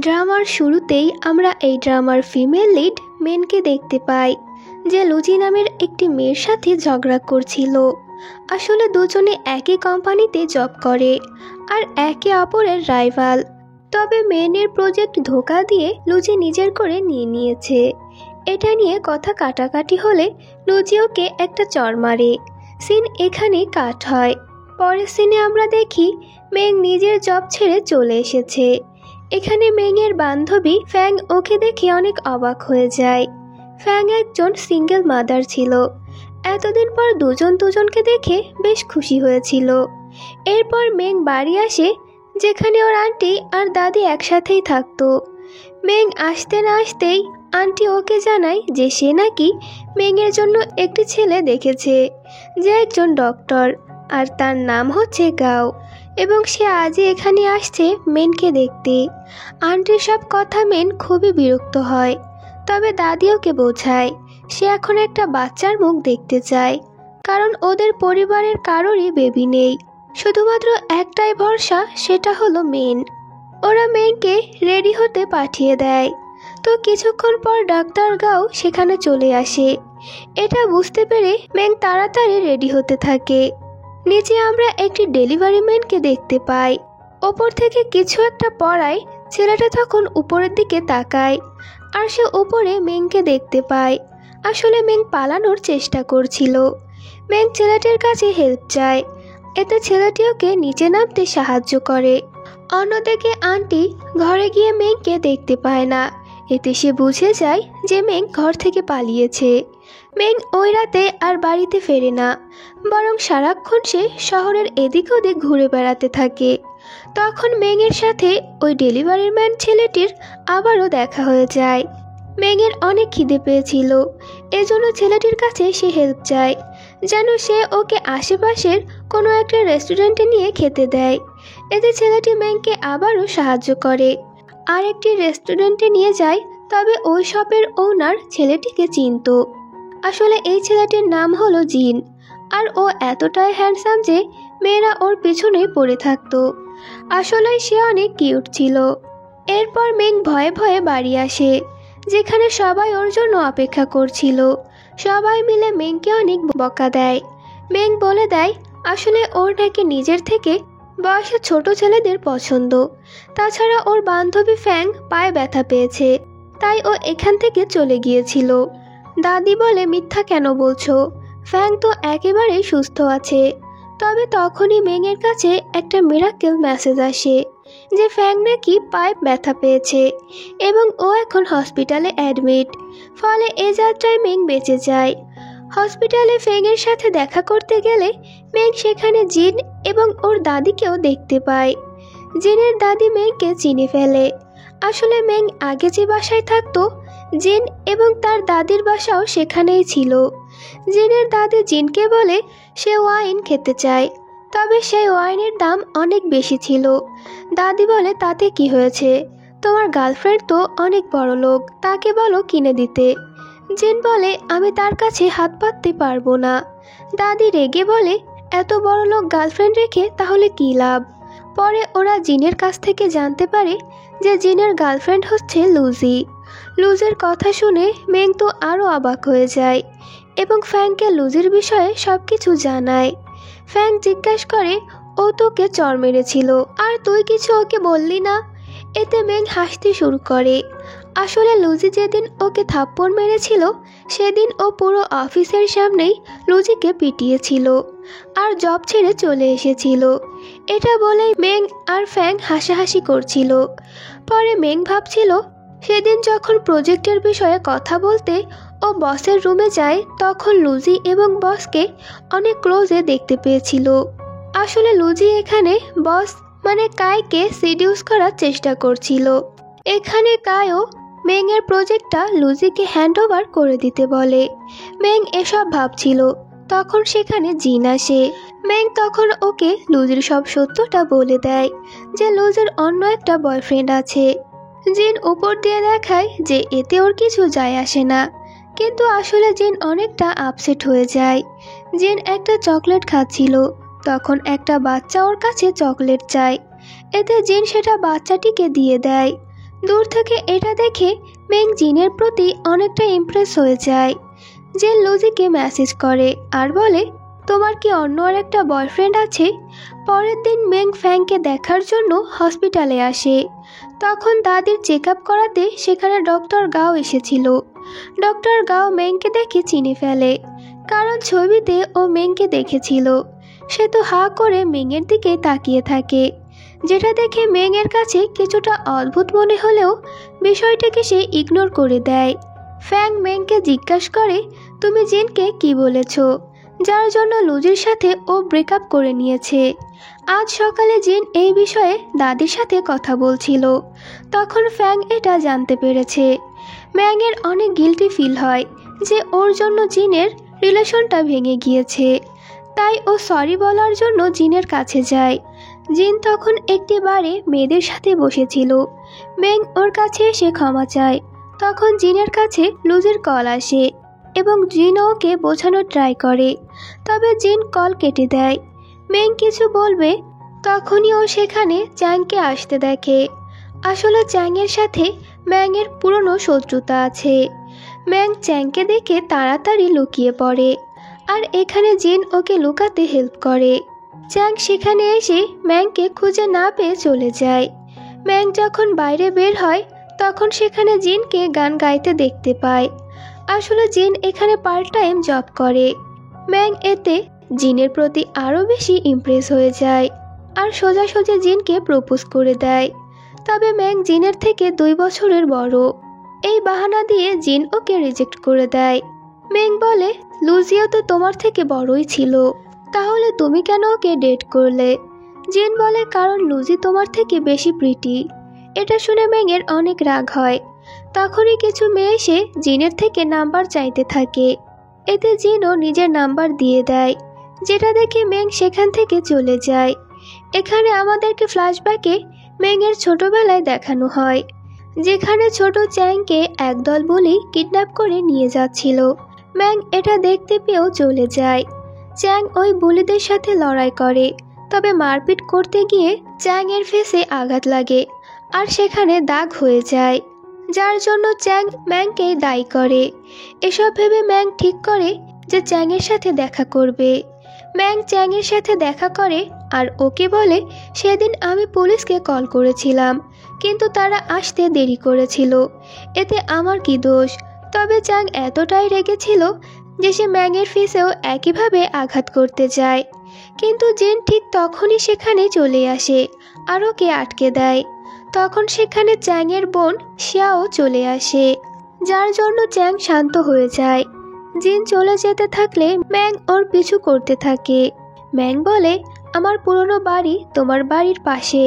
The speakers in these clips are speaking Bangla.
ড্রামার শুরুতেই আমরা এই ড্রামার ফিমেল লিড মেনকে দেখতে পাই, যে লুজি নামের একটি মেয়ের সাথে ঝগড়া করছিল। আসলে দুজনে একই কোম্পানিতে জব করে আর একে অপরের রাইভাল। তবে মেনের প্রজেক্ট ধোঁকা দিয়ে লুজি নিজের করে নিয়ে নিয়েছে। এটা নিয়ে কথা কাটাকাটি হলে লুজি ওকে একটা চড় মারে। সিন এখানে কাট হয়। পরের সিনে আমরা দেখি মেং নিজের জব ছেড়ে চলে এসেছে। এখানে মেংয়ের বান্ধবী ফ্যাং ওকে দেখে অনেক অবাক হয়ে যায়। ফ্যাং একজন সিঙ্গেল মাদার ছিল। এতদিন পর দুজন দুজনকে দেখে বেশ খুশি হয়েছিল। এরপর মেং বাড়ি আসে, যেখানে ওর আন্টি আর দাদি একসাথেই থাকতো। মেং আসতে না আসতেই আন্টি ওকে জানায় যে সে নাকি মেংয়ের জন্য একটি ছেলে দেখেছে, যে একজন ডক্টর, আর তার নাম হচ্ছে গাও, এবং সে আজই এখানে আসছে মেনকে দেখতে। আন্টির সব কথা মেন খুবই বিরক্ত হয়। তবে দাদি ওকে বোঝায় সে এখন একটা বাচ্চার মুখ দেখতে চায়, কারণ ওদের পরিবারের কারোরই বেবি নেই, শুধুমাত্র একটাই ভরসা, সেটা হলো মেন। ওরা মেনকে রেডি হতে পাঠিয়ে দেয়। তো কিছুক্ষণ পর ডাক্তার গাও সেখানে চলে আসে। এটা বুঝতে পেরে মেং তাড়াতাড়ি রেডি হতে থাকে। নিচে আমরা একটি ডেলিভারি ম্যানকে দেখতে পাই। ওপর থেকে কিছু একটা পড়ায় ছেলেটা তখন উপরের দিকে তাকায়, আর সে উপরে মেংকে দেখতে পায়। আসলে মেং পালানোর চেষ্টা করছিল। মেং ছেলেটির কাছে হেল্প চায়, এতে ছেলেটি ওকে নিচে নামতে সাহায্য করে। অন্যদিকে আন্টি ঘরে গিয়ে মেংকে দেখতে পায় না। এতে সে বুঝে যায় যে মেং ঘর থেকে পালিয়েছে। মেং ওই রাতে আর বাড়িতে ফেরে না, বরং সারাক্ষণ সে শহরের এদিক ওদিক ঘুরে বেড়াতে থাকে। তখন মেংয়ের সাথে ওই ডেলিভারি ম্যান ছেলেটির আবারও দেখা হয়ে যায়। মেংয়ের অনেক খিদে পেয়েছিল, এজন্য ছেলেটির কাছে সে হেল্প চায়, যেন সে ওকে আশেপাশের কোনো একটা রেস্টুরেন্টে নিয়ে খেতে দেয়। এতে ছেলেটি মেংকে আবারও সাহায্য করে, আর একটি রেস্টুরেন্টে নিয়ে যায়। তবে ওই শপের ওনার ছেলেটিকে চিনত। আসলে এই ছেলেটির নাম হলো জিন, আর ও এতটাই হ্যান্ডসাম যে মেয়েরা ওর পিছনেই পড়ে থাকতো। আসলে সে অনেক কিউট ছিল। এরপর মেং ভয়ে ভয়ে বাড়ি আসে, যেখানে সবাই ওর জন্য অপেক্ষা করছিল। সবাই মিলে মেংকে অনেক বকা দেয়। মেং বলে দেয় আসলে ওর নাকি নিজের থেকে বয়সে ছোট ছেলেদের পছন্দ। তাছাড়া ওর বান্ধবী ফ্যাং পায়ে ব্যথা পেয়েছে, তাই ও এখান থেকে চলে গিয়েছিল। দাদি বলে মিথ্যা কেন বলছো, ফ্যাং তো একেবারেই সুস্থ আছে। তবে তখনই মেংয়ের কাছে একটা মিরাকেল মেসেজ আসে যে ফ্যাং নাকি পায়ে ব্যথা পেয়েছে এবং ও এখন হসপিটালে অ্যাডমিট। ফলে এ যাত্রায় মেং বেঁচে যায়। হসপিটালে ফ্যাংয়ের সাথে দেখা করতে গেলে মেং সেখানে জিন এবং ওর দাদিকেও দেখতে পায়। জিনের দাদি মেংকে চিনে ফেলে। আসলে মেং আগে যে বাসায় থাকতো, জিন এবং তার দাদির বাসাও সেখানেই ছিল। জিনের দাদি জিনকে বলে সে ওয়াইন খেতে চায়। তবে সেই ওয়াইনের দাম অনেক বেশি ছিল। দাদি বলে, তাতে কি হয়েছে, তোমার গার্লফ্রেন্ড তো অনেক বড় লোক, তাকে বলো কিনে দিতে। জিন বলে, আমি তার কাছে হাত পাততে পারবো না। দাদি রেগে বলে, এত বড় লোক গার্লফ্রেন্ড রেখে তাহলে কি লাভ। পরে ওরা জিনের কাছ থেকে জানতে পারে যে জিনের গার্লফ্রেন্ড হচ্ছে লুজি। লুজির কথা শুনে মেং তো আরও অবাক হয়ে যায় এবং ফ্যাংকে লুজির বিষয়ে সব কিছু জানায়। ফ্যাং জিজ্ঞাসা করে, ও তোকে চর মেরেছিল আর তুই কিছু ওকে বললি না। এতে মেং হাসতে শুরু করে। আসলে লুজি যেদিন ওকে থাপ্পড় মেরেছিল সেদিন ও পুরো অফিসের সামনেই লুজিকে পিটিয়েছিল আর জব ছেড়ে চলে এসেছিল। এটা বলেই মেং আর ফ্যাং হাসাহাসি করছিল। পরে মেং ভাবছিল, সেদিন যখন প্রজেক্টের বিষয়ে কথা বলতে ও বসের রুমে যায় তখন লুজি এবং বসকে অনেক ক্লোজে দেখতে পেয়েছিল। আসলে লুজি এখানে বস মানে কাইকে সিডিউস করার চেষ্টা করছিল। এখানে কায়ও মেংয়ের প্রজেক্টটা লুজিকে হ্যান্ডওভার করে দিতে বলে। মেং এসব ভাবছিল, তখন সেখানে জিন আসে। মেং তখন ওকে লুজির সব সত্যটা বলে দেয় যে লুজির অন্য একটা বয়ফ্রেন্ড আছে। জিন উপর দিয়ে দেখায় যে এতে ওর কিছু যায় আসে না, কিন্তু আসলে জিন অনেকটা আপসেট হয়ে যায়। জিন একটা চকলেট খাচ্ছিল, তখন একটা বাচ্চা ওর কাছে চকলেট চায়। এতে জিন সেটা বাচ্চাটিকে দিয়ে দেয়। দূর থেকে এটা দেখে মেং জিনের প্রতি অনেকটা ইমপ্রেস হয়ে যায়। জিন লুজিকে মেসেজ করে আর বলে, তোমার কি অন্য আর একটা বয়ফ্রেন্ড আছে? পরের দিন মেং ফ্যাংকে দেখার জন্য হসপিটালে আসে। তখন দাদির চেক আপ করাতে সেখানে ডক্টর গাও এসেছিল। ডক্টর গাও মেংকে দেখে চিনে ফেলে, কারণ ছবিতে ও মেংকে দেখেছিল। সে তো হা করে মেংয়ের দিকে তাকিয়ে থাকে, যেটা দেখে মেংয়ের কাছে কিছুটা অদ্ভুত মনে হলেও বিষয়টাকে সে ইগনোর করে দেয়। ফ্যাং মেংকে জিজ্ঞাসা করে, তুমি জিনকে কি বলেছ যার জন্য লুজির সাথে ও ব্রেকআপ করে নিয়েছে? আজ সকালে জিন এই বিষয়ে দাদির সাথে কথা বলছিল, তখন ফ্যাং এটা জানতে পেরেছে। ম্যাংয়ের অনেক গিল্টি ফিল হয় যে ওর জন্য জিনের রিলেশনটা ভেঙে গিয়েছে, তাই ও সরি বলার জন্য জিনের কাছে যায়। জিন তখন একটি বারে মেয়েদের সাথে বসেছিল। মেং ওর কাছে এসে ক্ষমা চায়। তখন জিনের কাছে লুজির কল আসে এবং জিন ওকে বোঝানোর ট্রাই করে, তবে জিন কল কেটে দেয়। মেং কিছু বলবে তখনই ও সেখানে চ্যাংকে আসতে দেখে। আসলে চ্যাংয়ের সাথে ম্যাংয়ের পুরনো শত্রুতা আছে। ম্যাং চ্যাংকে দেখে তাড়াতাড়ি লুকিয়ে পড়ে আর এখানে জিন ওকে লুকাতে হেল্প করে। চ্যাং সেখানে এসে ম্যাংকে খুঁজে না পেয়ে চলে যায়। ম্যাং যখন বাইরে বের হয় তখন সেখানে জিনকে গান গাইতে দেখতে পায়। আসলে জিন এখানে পার্ট টাইম জব করে। ম্যাং এতে জিনের প্রতি আরও বেশি ইমপ্রেস হয়ে যায় আর সোজাসুজি জিনকে প্রপোজ করে দেয়। তবে ম্যাং জিনের থেকে 2 বছরের বড়। এই বাহানা দিয়ে জিন ওকে রিজেক্ট করে দেয়। ম্যাং বলে, লুজিও তো তোমার থেকে বড়ই ছিল, তাহলে তুমি কেন ওকে ডেট করলে? জিন বলে, কারণ লুজি তোমার থেকে বেশি প্রিটি। এটা শুনে ম্যাংয়ের অনেক রাগ হয়। তখনই কিছু মেয়ে এসে জিনের থেকে নাম্বার চাইতে থাকে। এতে জিনও নিজের নাম্বার দিয়ে দেয়, যেটা দেখে ম্যাং সেখান থেকে চলে যায়। এখানে আমাদেরকে ফ্ল্যাশব্যাকে ম্যাংয়ের ছোটবেলায় দেখানো হয়, যেখানে ছোট চ্যাংকে একদল বুলি কিডন্যাপ করে নিয়ে যাচ্ছিল। ম্যাং এটা দেখতে পেয়েও চলে যায়। চ্যাং ওই বুলিদের সাথে লড়াই করে, তবে মারপিট করতে গিয়ে চ্যাংয়ের ফেসে আঘাত লাগে আর সেখানে দাগ হয়ে যায়, যার জন্য চ্যাং ম্যাংকে দায়ী করে। এসব ভেবে ম্যাং ঠিক করে যে চ্যাংয়ের সাথে দেখা করবে। ম্যাং চ্যাংয়ের সাথে দেখা করে আর ওকে বলে, সেদিন আমি পুলিশকে কল করেছিলাম, কিন্তু তারা আসতে দেরি করেছিল, এতে আমার কি দোষ? তবে চ্যাং এতটাই রেগেছিল যে সে ম্যাংয়ের ফেসেও একইভাবে আঘাত করতে যায়, কিন্তু জিন ঠিক তখনই সেখানে চলে আসে আর ওকে আটকে দেয়। তখন সেখানে চ্যাংয়ের বোন শিয়াও চলে আসে, যার জন্য চ্যাং শান্ত হয়ে যায়। জিন চলে যেতে থাকলে ম্যাং ওর পিছু করতে থাকে। ম্যাং বলে, আমার পুরনো বাড়ি তোমার বাড়ির পাশে,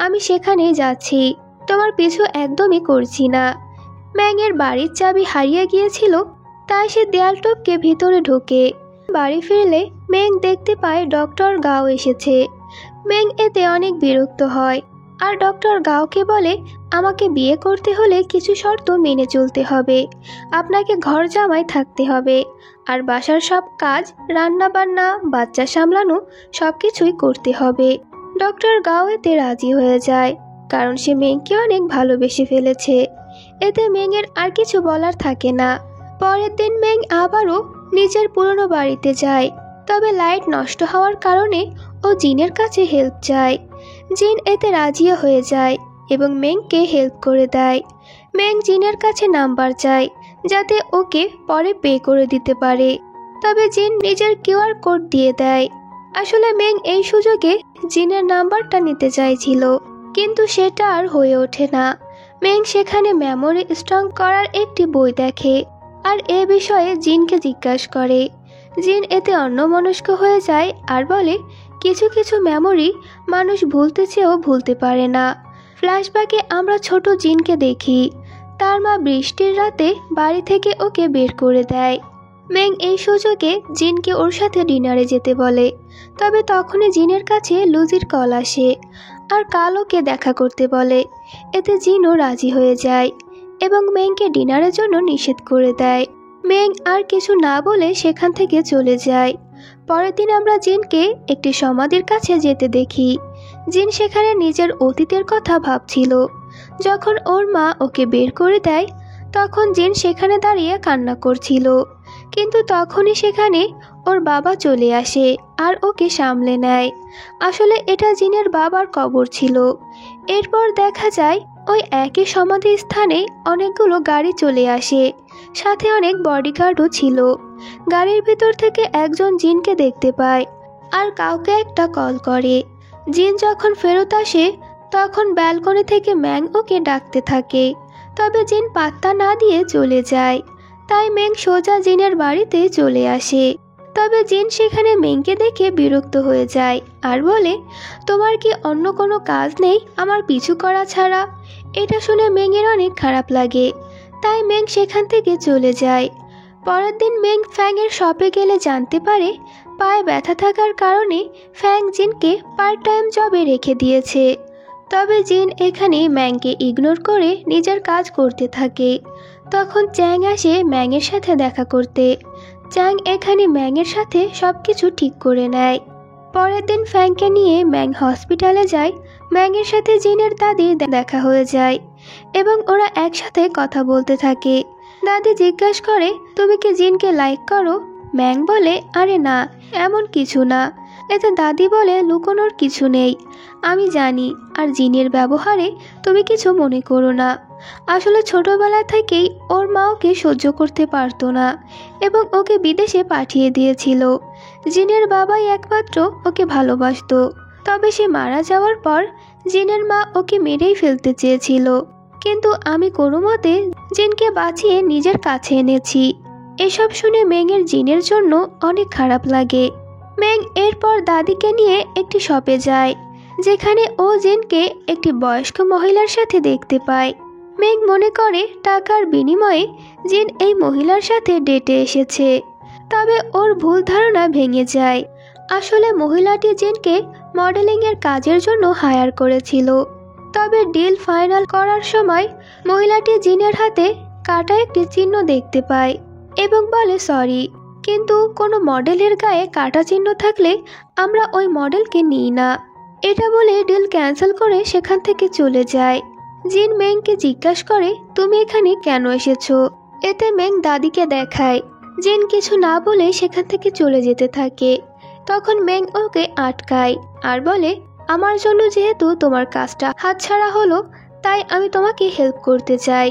আমি সেখানেই যাচ্ছি, তোমার পিছু একদমই করছি না। ম্যাংয়ের বাড়ির চাবি হারিয়ে গিয়েছিল, তাই সে দেয়াল টপকে ভিতরে ঢোকে। বাড়ি ফিরলে মেং দেখতে পায় ডক্টর গাও এসেছে। মেং এতে অনেক বিরক্ত হয় আর ডক্টর গাওকে বলে, আমাকে বিয়ে করতে হলে কিছু শর্ত মেনে চলতে হবে। আপনাকে ঘর জামাই থাকতে হবে আর বাসার সব কাজ, রান্না বান্না, বাচ্চা সামলানো সবকিছুই করতে হবে। ডক্টর গাও এতে রাজি হয়ে যায়, কারণ সে মেংকে অনেক ভালোবেসে ফেলেছে। এতে মেংয়ের আর কিছু বলার থাকে না। পরের দিন মেং আবারও নিজের পুরনো বাড়িতে যায়, তবে লাইট নষ্ট হওয়ার কারণে ও জিনের কাছে হেল্প চায়। জিন এতে রাজিও হয়ে যায় এবং মেংকে হেল্প করে দেয়। মেং জিনের কাছে নাম্বার চায় যাতে ওকে পরে পে করে দিতে পারে, তবে জিন নিজের কিউআর কোড দিয়ে দেয়। আসলে মেং এই সুযোগে জিনের নাম্বারটা নিতে চাইছিল, কিন্তু সেটা আর হয়ে ওঠে না। মেং সেখানে মেমোরি স্ট্রং করার একটি বই দেখে আর এ বিষয়ে জিনকে জিজ্ঞাসা করে। জিন এতে অন্যমনস্ক হয়ে যায় আর বলে, কিছু কিছু মেমোরি মানুষ ভুলতে চেয়েও ভুলতে পারে না। ফ্ল্যাশব্যাকে আমরা ছোট জিনকে দেখি, তার মা বৃষ্টির রাতে বাড়ি থেকে ওকে বের করে দেয়। মেং এই সুযোগে জিনকে ওর সাথে ডিনারে যেতে বলে, তবে তখনই জিনের কাছে লুজির কল আসে আর কাল ওকে দেখা করতে বলে। এতে জিনও রাজি হয়ে যায় এবং মেংকে ডিনারের জন্য নিষেধ করে দেয়। মেং আর কিছু না বলে সেখান থেকে চলে যায়। পরের দিন আমরা জিনকে একটি সমাধির কাছে যেতে দেখি। জিন সেখানে নিজের অতীতের কথা ভাবছিল। যখন ওর মা ওকে বের করে দেয়, তখন জিন সেখানে দাঁড়িয়ে কান্না করছিল, কিন্তু তখনই সেখানে ওর বাবা চলে আসে আর ওকে সামলে নেয়। আসলে এটা জিনের বাবার কবর ছিল। এরপর দেখা যায় ওই একই সমাধি স্থানে অনেকগুলো গাড়ি চলে আসে, সাথে অনেক বডিগার্ডও ছিল। গাড়ির ভিতর থেকে একজন জিনকে দেখতে পায় আর কাউকে একটা কল করে। জিন যখন ফেরত আসে, তখন ব্যালকনি থেকে ম্যাং ওকে ডাকতে থাকে, তবে জিন পাত্তা না দিয়ে চলে যায়। তাই মেং সোজা জিনের বাড়িতে চলে আসে, তবে জিন সেখানে মেংকে দেখে বিরক্ত হয়ে যায় আর বলে, তোমার কি অন্য কোনো কাজ নেই আমার পিছু করা ছাড়া? এটা শুনে মেংয়ের অনেক খারাপ লাগে, তাই মেং সেখান থেকে চলে যায়। পরের দিন মেং ফ্যাংয়ের শপে গেলে জানতে পারে পায়ে ব্যথা থাকার কারণে ফ্যাং জিনকে পার্ট টাইম জবে রেখে দিয়েছে। তবে জিন এখানে ম্যাংকে ইগনোর করে নিজের কাজ করতে থাকে। তখন চ্যাং আসে ম্যাংয়ের সাথে দেখা করতে। চ্যাং এখানে ম্যাংয়ের সাথে সবকিছু ঠিক করে নেয়। পরের দিন ফ্যাংকে নিয়ে ম্যাং হসপিটালে যায়। ম্যাংয়ের সাথে জিনের দাদি দেখা হয়ে যায় এবং ওরা একসাথে কথা বলতে থাকে। দাদি জিজ্ঞাসা করে, তুমি কি জিনকে লাইক করো? ম্যাং বলে, আরে না, এমন কিছু না। এতে দাদি বলে, লুকোনোর কিছু নেই, আমি জানি। আর জিনের ব্যবহারে তুমি কিছু মনে করো না। আসলে ছোটবেলা থেকেই ওর মা ওকে সহ্য করতে পারতো না এবং ওকে বিদেশে পাঠিয়ে দিয়েছিল। জিনের বাবাই একমাত্র ওকে ভালোবাসতো, তবে সে মারা যাওয়ার পর জিনের মা ওকে মেরেই ফেলতে চেয়েছিল, কিন্তু আমি কোনো মতে জিনকে বাঁচিয়ে নিজের কাছে এনেছি। এসব শুনে মেংয়ের জিনের জন্য অনেক খারাপ লাগে। মেং এরপর দাদিকে নিয়ে একটি শপে যায়, যেখানে ও জিনকে একটি বয়স্ক মহিলার সাথে দেখতে পায়। মেং মনে করে টাকার বিনিময়ে জিন এই মহিলার সাথে ডেটে এসেছে, তবে ওর ভুল ধারণা ভেঙে যায়। আসলে মহিলাটি জিনকে মডেলিংয়ের কাজের জন্য হায়ার করেছিল। তবে ডিল ফাইনাল করার সময় মহিলাটি জিনের হাতে কাটা একটি চিহ্ন দেখতে পায় এবং বলে সরি, কিন্তু কোনো মডেলের গায়ে কাটা চিহ্ন থাকলে আমরা ওই মডেলকে নিই না। এটা বলে ডিল ক্যান্সেল করে সেখান থেকে চলে যায়। জিন মেংকে জিজ্ঞাসা করে, তুমি এখানে কেন এসেছো? এতে মেং দাদিকে দেখায়। জিন কিছু না বলে সেখান থেকে চলে যেতে থাকে। তখন মেং ওকে আটকায় আর বলে, আমার জন্য যেহেতু তোমার কাজটা হাতছাড়া হলো, তাই আমি তোমাকে হেল্প করতে চাই।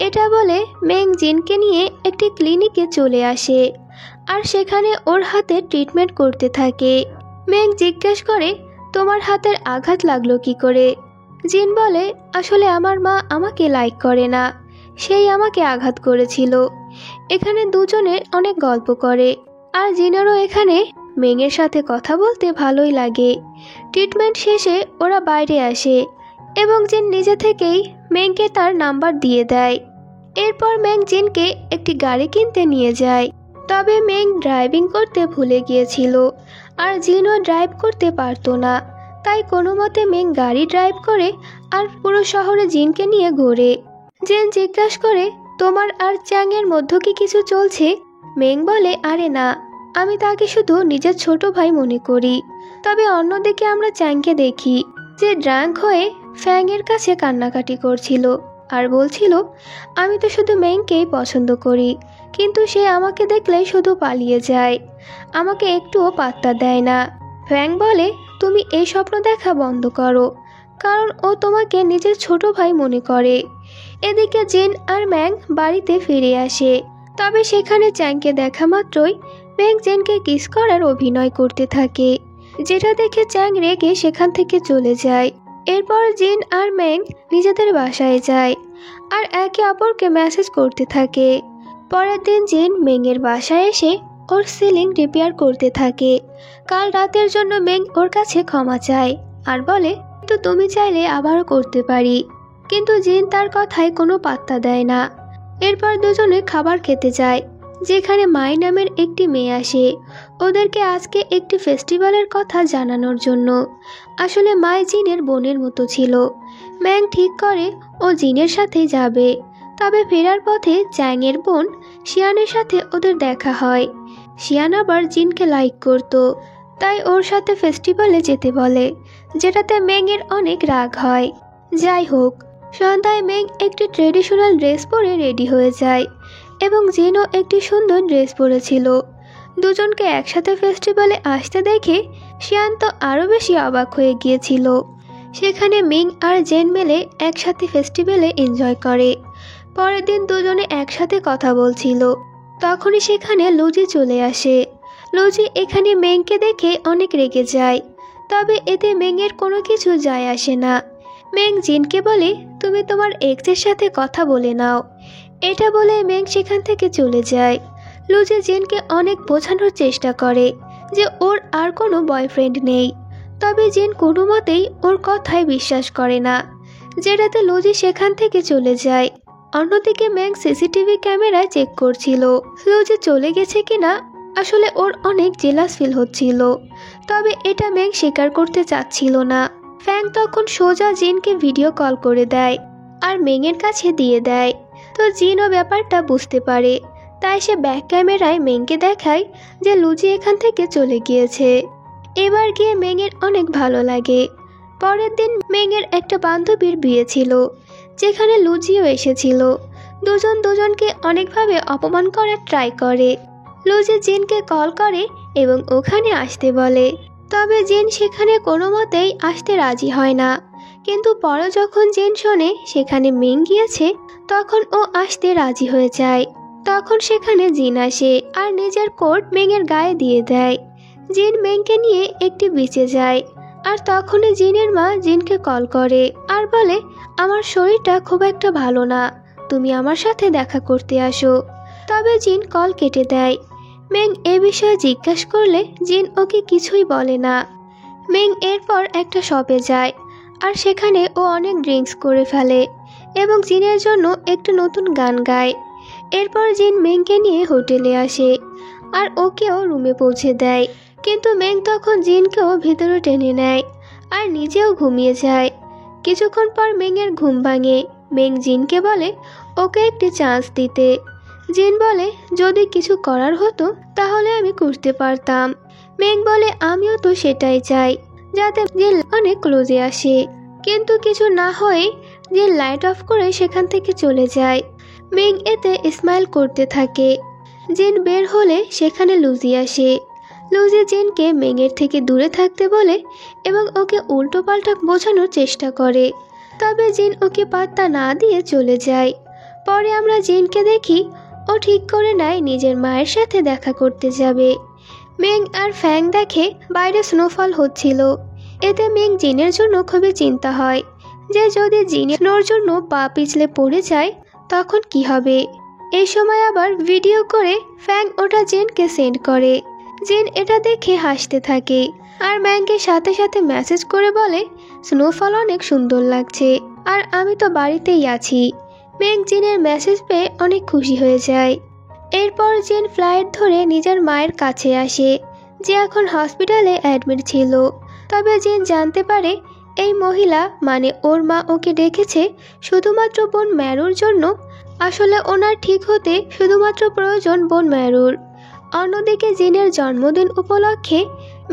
এটা বলে মেং জিনকে নিয়ে একটি ক্লিনিকে চলে আসে আর সেখানে ওর হাতে ট্রিটমেন্ট করতে থাকে। মেং জিজ্ঞেস করে, তোমার হাতের আঘাত লাগলো কি করে? জিন বলে, আসলে আমার মা আমাকে লাইক করে না, সেই আমাকে আঘাত করেছিল। এখানে দুজনে অনেক গল্প করে আর জিনেরও এখানে মেংয়ের সাথে কথা বলতে ভালোই লাগে। ট্রিটমেন্ট শেষে ওরা বাইরে আসে এবং জিন নিজে থেকেই মেংকে তার নাম্বার দিয়ে দেয়। এরপর মেং জিনকে একটি গাড়ি কিনতে নিয়ে যায়। তবে মেং ড্রাইভিং করতে ভুলে গিয়েছিল, আর জিনও ড্রাইভ করতে পারতো না। তাই কোনো মতে মেং গাড়ি ড্রাইভ করে আর পুরো শহরে জিনকে নিয়ে ঘোরে। জিন জিজ্ঞাসা করে, তোমার আর চ্যাংয়ের মধ্যে কি কিছু চলছে? মেং বলে, আরে না, আমি তাকে শুধু নিজের ছোট ভাই মনে করি। তবে অন্যদিকে আমরা চ্যাংকে দেখি যে ড্রাঙ্ক হয়ে ফ্যাংয়ের কাছে কান্নাকাটি করছিল আর বলছিল, আমি তো শুধু মেংকেই পছন্দ করি, কিন্তু সে আমাকে দেখলেই শুধু পালিয়ে যায়, আমাকে একটুও পাত্তা দেয় না। ফ্যাং বলে, তুমি এই স্বপ্ন দেখা বন্ধ করো, কারণ ও তোমাকে নিজের ছোট ভাই মনে করে। এদিকে জিন আর ম্যাং বাড়িতে ফিরে আসে। তবে সেখানে চ্যাংকে দেখা মাত্রই ম্যাং জিনকে কিস করার অভিনয় করতে থাকে, যেটা দেখে চ্যাং রেগে সেখান থেকে চলে যায়। এরপর জিন আর ম্যাং নিজেদের বাসায় যায় আর একে অপরকে মেসেজ করতে থাকে। পরের দিন জিন মেংয়ের বাসায় এসে ওর সিলিং রিপেয়ার করতে থাকে। কাল রাতের জন্য মেং ওর কাছে ক্ষমা চায় আর বলে, তো তুমি চাইলে আবারও করতে পারি, কিন্তু জিন তার কথায় কোনো পাত্তা দেয় না। এরপর দুজনে খাবার খেতে যায়, যেখানে মাই নামের একটি মেয়ে আসে ওদেরকে আজকে একটি ফেস্টিভ্যালের কথা জানানোর জন্য। আসলে মাই জিনের বোনের মতো ছিল। ম্যাং ঠিক করে ও জিনের সাথে যাবে। তবে ফেরার পথে চ্যাংয়ের বোন শিয়ানের সাথে ওদের দেখা হয়। শিয়ান আবার জিনকে লাইক করত, তাই ওর সাথে ফেস্টিভ্যালে যেতে বলে, যেটাতে মেংয়ের অনেক রাগ হয়। যাই হোক, সন্ধ্যায় মেং একটি ট্রেডিশনাল ড্রেস পরে রেডি হয়ে যায় এবং জিনও একটি সুন্দর ড্রেস পরেছিল। দুজনকে একসাথে ফেস্টিভ্যালে আসতে দেখে শিয়ান তো আরও বেশি অবাক হয়ে গিয়েছিল। সেখানে মিং আর জেন মিলে একসাথে ফেস্টিভ্যালে এনজয় করে। পরের দিন দুজনে একসাথে কথা বলছিল, তখনই সেখানে লুজি চলে আসে। লুজি এখানে মেংকে দেখে অনেক রেগে যায়, তবে এতে মেংয়ের কোনো কিছু যায় আসে না। মেং জিনকে বলে, তুমি তোমার এক্সের সাথে কথা বলে নাও। এটা বলে মেং সেখান থেকে চলে যায়। লুজি জিনকে অনেক বোঝানোর চেষ্টা করে যে ওর আর কোনো বয়ফ্রেন্ড নেই, তবে জিন কোনো মতেই ওর কথায় বিশ্বাস করে না, যেটাতে লুজি সেখান থেকে চলে যায়। অন্যদিকে ম্যাং সিসিটিভি ক্যামেরায় চেক করছিল লুজি চলে গেছে কিনা। আসলে ওর অনেক জেলাস ফিল হচ্ছিল, তবে এটা ম্যাং স্বীকার করতে চাচ্ছিল না। ফ্যাং তখন সোজা জিনকে ভিডিও কল করে দেয় আর মেংয়ের কাছে দিয়ে দেয়। তো জিনও ব্যাপারটা বুঝতে পারে, তাই সে ব্যাক ক্যামেরায় মেংকে দেখায় যে লুজি এখান থেকে চলে গিয়েছে। এবার গিয়ে মেংয়ের অনেক ভালো লাগে। পরের দিন মেংয়ের একটা বান্ধবীর বিয়ে ছিল, যেখানে লুজিও এসেছিল। দুজন দুজনকে অনেকভাবে অপমান করার ট্রাই করে। লুজি জিনকে কল করে এবং ওখানে আসতে বলে, তবে জিন সেখানে কোনো মতেই আসতে রাজি হয় না। কিন্তু পরে যখন জিন শোনে সেখানে মেং গিয়েছে, তখন ও আসতে রাজি হয়ে যায়। তখন সেখানে জিন আসে আর নিজের কোট মেংয়ের গায়ে দিয়ে দেয়। জিন মেংকে নিয়ে একটি বিচে যায়, আর তখনই জিনের মা জিনকে কল করে আর বলে, আমার শরীরটা খুব একটা ভালো না, তুমি আমার সাথে দেখা করতে আসো। তবে জিন কল কেটে দেয়। মেং এ বিষয়ে জিজ্ঞাসা করলে জিন ওকে কিছুই বলে না। মেং এরপর একটা শপে যায় আর সেখানে ও অনেক ড্রিঙ্কস করে ফেলে এবং জিনের জন্য একটা নতুন গান গায়। এরপর জিন মেংকে নিয়ে হোটেলে আসে আর ওকেও রুমে পৌঁছে দেয়, কিন্তু মেং তখন জিনকেও ভিতরে টেনে নেয় আর নিজেও ঘুমিয়ে যায়। কিছুক্ষণ পর মেংয়ের ঘুম ভাঙে। মেং জিনকে বলে ওকে একটি চান্স দিতে। জিন বলে, যদি কিছু করার হতো তাহলে আমি করতে পারতাম। মেং বলে, আমিও তো সেটাই চাই, যাতে জিন অনেক ক্লোজে আসে। কিন্তু কিছু না হয়ে জিন লাইট অফ করে সেখান থেকে চলে যায়। মেং এতে স্মাইল করতে থাকে। জিন বের হলে সেখানে লুজি আসে। লুজি জিনকে মেংয়ের থেকে দূরে থাকতে বলে এবং ওকে উল্টোপাল্টা বোঝানোর চেষ্টা করে, তবে জিন ওকে পাত্তা না দিয়ে চলে যায়। পরে আমরা জিনকে দেখি ও ঠিক করে নেয় নিজের মায়ের সাথে দেখা করতে যাবে। মেং আর ফ্যাং দেখে বাইরে স্নোফল হচ্ছিল। এতে মেং জিনের জন্য খুবই চিন্তা হয় যে যদি জিনের জন্য পা পিছলে পড়ে যায় তখন কি হবে। এই সময় আবার ভিডিও করে ফ্যাং ওটা জিনকে সেন্ড করে। জিন এটা দেখে হাসতে থাকে আর ম্যাংকে সাথে সাথে মেসেজ করে বলে, স্নোফল অনেক সুন্দর লাগছে আর আমি তো বাড়িতেই আছি। মেং জিনের মেসেজ পেয়ে অনেক খুশি হয়ে যায়। এরপর জিন ফ্লাইট ধরে নিজের মায়ের কাছে আসে, যে এখন হসপিটালে অ্যাডমিট ছিল। তবে জিন জানতে পারে এই মহিলা মানে ওর মা ওকে ডেকেছে শুধুমাত্র বোন ম্যারুর জন্য। আসলে ওনার ঠিক হতে শুধুমাত্র প্রয়োজন বোন ম্যারুর। অন্যদিকে জিনের জন্মদিন উপলক্ষে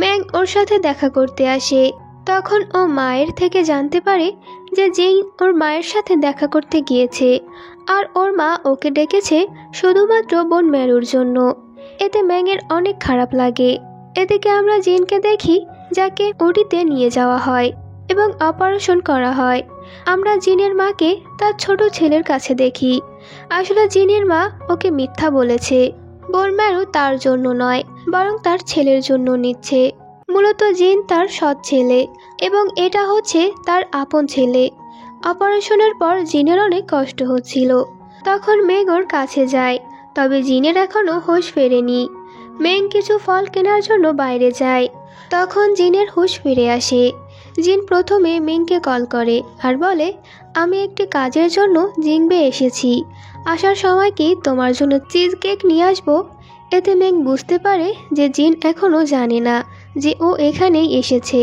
ম্যাং ওর সাথে দেখা করতে আসে। তখন ও মায়ের থেকে জানতে পারে যে জিন ওর মায়ের সাথে দেখা করতে গিয়েছে, আর ওর মা ওকে ডেকেছে শুধুমাত্র বোন ম্যারুর জন্য। এতে ম্যাংয়ের অনেক খারাপ লাগে। এদিকে আমরা জিনকে দেখি, যাকে ওটিতে নিয়ে যাওয়া হয় এবং অপারেশন করা হয়। আমরা জিনের মাকে তার ছোট ছেলের কাছে দেখি। আসলে জিনের মা ওকে মিথ্যা বলেছে, বোন ম্যারু তার জন্য নয় বরং তার ছেলের জন্য নিচ্ছে। মূলত জিন তার সৎ ছেলে এবং এটা হচ্ছে তার আপন ছেলে। অপারেশনের পর জিনের অনেক কষ্ট হচ্ছিল। তখন মেঘ ওর কাছে যায়, তবে জিনের এখনও হুঁশ ফেরেনি। মেঘ কিছু ফল কেনার জন্য বাইরে যায়। তখন জিনের হুঁশ ফিরে আসে। জিন প্রথমে মিংকে কল করে আর বলে, আমি একটি কাজের জন্য জিংবে এসেছি, আসার সময় কি তোমার জন্য চিজ কেক নিয়ে আসবো? এতে মেং বুঝতে পারে যে জিন এখনও জানে না যে ও এখানেই এসেছে,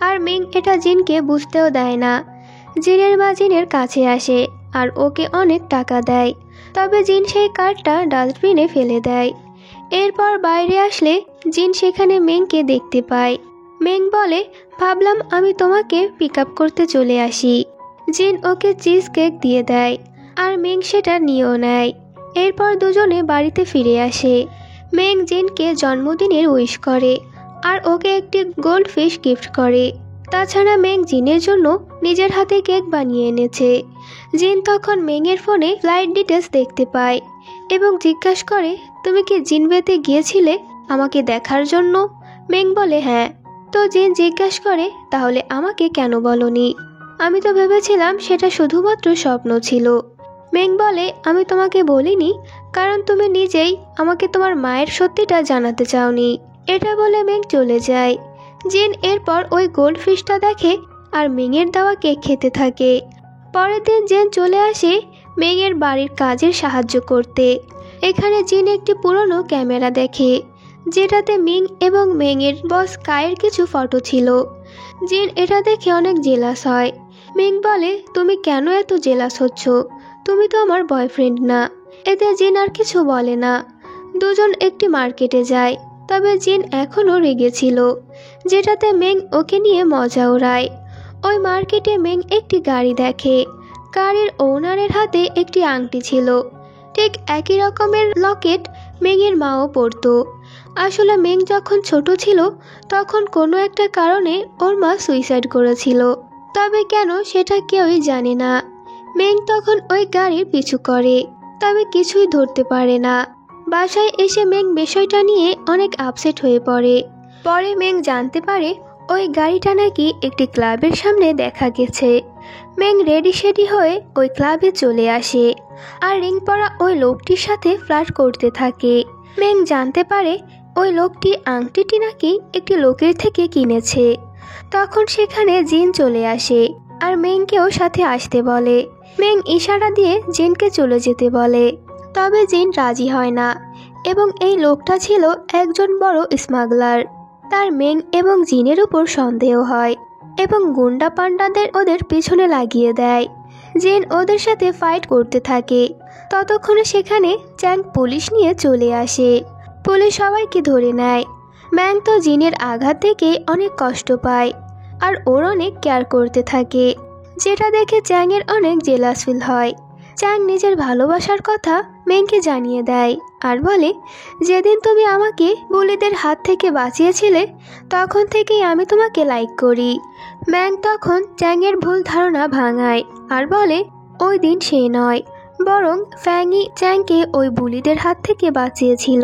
আর মিং এটা জিনকে বুঝতেও দেয় না। জিনের মা জিনের কাছে আসে আর ওকে অনেক টাকা দেয়, তবে জিন সেই কার্ডটা ডাস্টবিনে ফেলে দেয়। এরপর বাইরে আসলে জিন সেখানে মেংকে দেখতে পায়। মেং বলে, ভাবলাম আমি তোমাকে পিক আপ করতে চলে আসি। জিন ওকে চিজ কেক দিয়ে দেয় আর মেং সেটা নিয়েও নেয়। এরপর দুজনে বাড়িতে ফিরে আসে। মেং জিনকে জন্মদিনের উইশ করে আর ওকে একটি গোল্ড ফিশ গিফট করে। তাছাড়া মেং জিনের জন্য নিজের হাতে কেক বানিয়ে এনেছে। জিন তখন মেংয়ের ফোনে ফ্লাইট ডিটেলস দেখতে পায় এবং জিজ্ঞাসা করে, তুমি কি জিনবেতে গিয়েছিলে আমাকে দেখার জন্য? মেং বলে হ্যাঁ। তো জিন জিজ্ঞাসা করে, তাহলে আমাকে কেন বলনি? আমি তো ভেবেছিলাম সেটা শুধুমাত্র স্বপ্ন ছিল। মেং বলে, আমি তোমাকে বলিনি কারণ তুমি নিজেই আমাকে তোমার মায়ের সত্যিটা জানাতে চাওনি। এটা বলে মেং চলে যায়। জিন এরপর ওই গোল্ড ফিশটা দেখে আর মেংয়ের দেওয়া কেক খেতে থাকে। পরের দিন জিন চলে আসে মেংয়ের বাড়ির কাজের সাহায্য করতে। এখানে জিন একটি পুরনো ক্যামেরা দেখে, যেটাতে মিং এবং মেংয়ের বস কায়ের কিছু ফটো ছিল। জিন এটা দেখে অনেক জেলাস হয়। মিং বলে, তুমি কেন এত জেলাস হচ্ছ? তুমি তো আমার বয়ফ্রেন্ড না। এতে জিন আর কিছু বলে না। দুজন একটি মার্কেটে যায়, তবে জিন এখনও রেগেছিল, যেটাতে মেং ওকে নিয়ে মজা ওড়ায়। ওই মার্কেটে মেং একটি গাড়ি দেখে। গাড়ির ওনারের হাতে একটি আংটি ছিল, ঠিক একই রকমের লকেট মেংয়ের মাও পরতো। আসলে মেং যখন ছোট ছিল তখন কোনো একটা কারণে ওর মা সুইসাইড করেছিল, তবে কেন সেটা কেউই জানে না। মেং তখন ওই গাড়ির পিছু করে, তবে কিছুই ধরতে পারে না। বাসায় এসে মেং বিষয়টা নিয়ে অনেক আপসেট হয়ে পড়ে। পরে মেং জানতে পারে ওই গাড়িটা নাকি একটি ক্লাবের সামনে দেখা গেছে। মেং রেডি সেডি হয়ে ওই ক্লাবে চলে আসে আর রিং পরা ওই লোকটির সাথে ফ্লার্ট করতে থাকে। মেং জানতে পারে ওই লোকটি আংটিটি নাকি একটি লোকের থেকে কিনেছে। তখন সেখানে জিন চলে আসে আর মেংকেও সাথে আসতে বলে। মেং ইশারা দিয়ে জিনকে চলে যেতে বলে, তবে জিন রাজি হয় না এবং এই লোকটা ছিল একজন বড় স্মাগলার। তার মেং এবং জিনের উপর সন্দেহ হয় এবং গুন্ডা পান্ডাদের ওদের পিছনে লাগিয়ে দেয়। জিন ওদের সাথে ফাইট করতে থাকে। ততক্ষণে সেখানে চ্যাং পুলিশ নিয়ে চলে আসে। পুলিশ সবাইকে ধরে নেয়। ম্যাং তো জিনের আঘাত থেকে অনেক কষ্ট পায় আর ওর অনেক কেয়ার করতে থাকে, যেটা দেখে চ্যাংয়ের অনেক জেলাস ফিল হয়। চ্যাং নিজের ভালোবাসার কথা মেংকে জানিয়ে দেয় আর বলে, যেদিন তুমি আমাকে বুলিদের হাত থেকে বাঁচিয়েছিলে তখন থেকেই আমি তোমাকে লাইক করি। ম্যাং তখন চ্যাংয়ের ভুল ধারণা ভাঙায় আর বলে, ওই দিন সে নয়, বরং ফ্যাংই চ্যাংকে ওই বুলিদের হাত থেকে বাঁচিয়েছিল,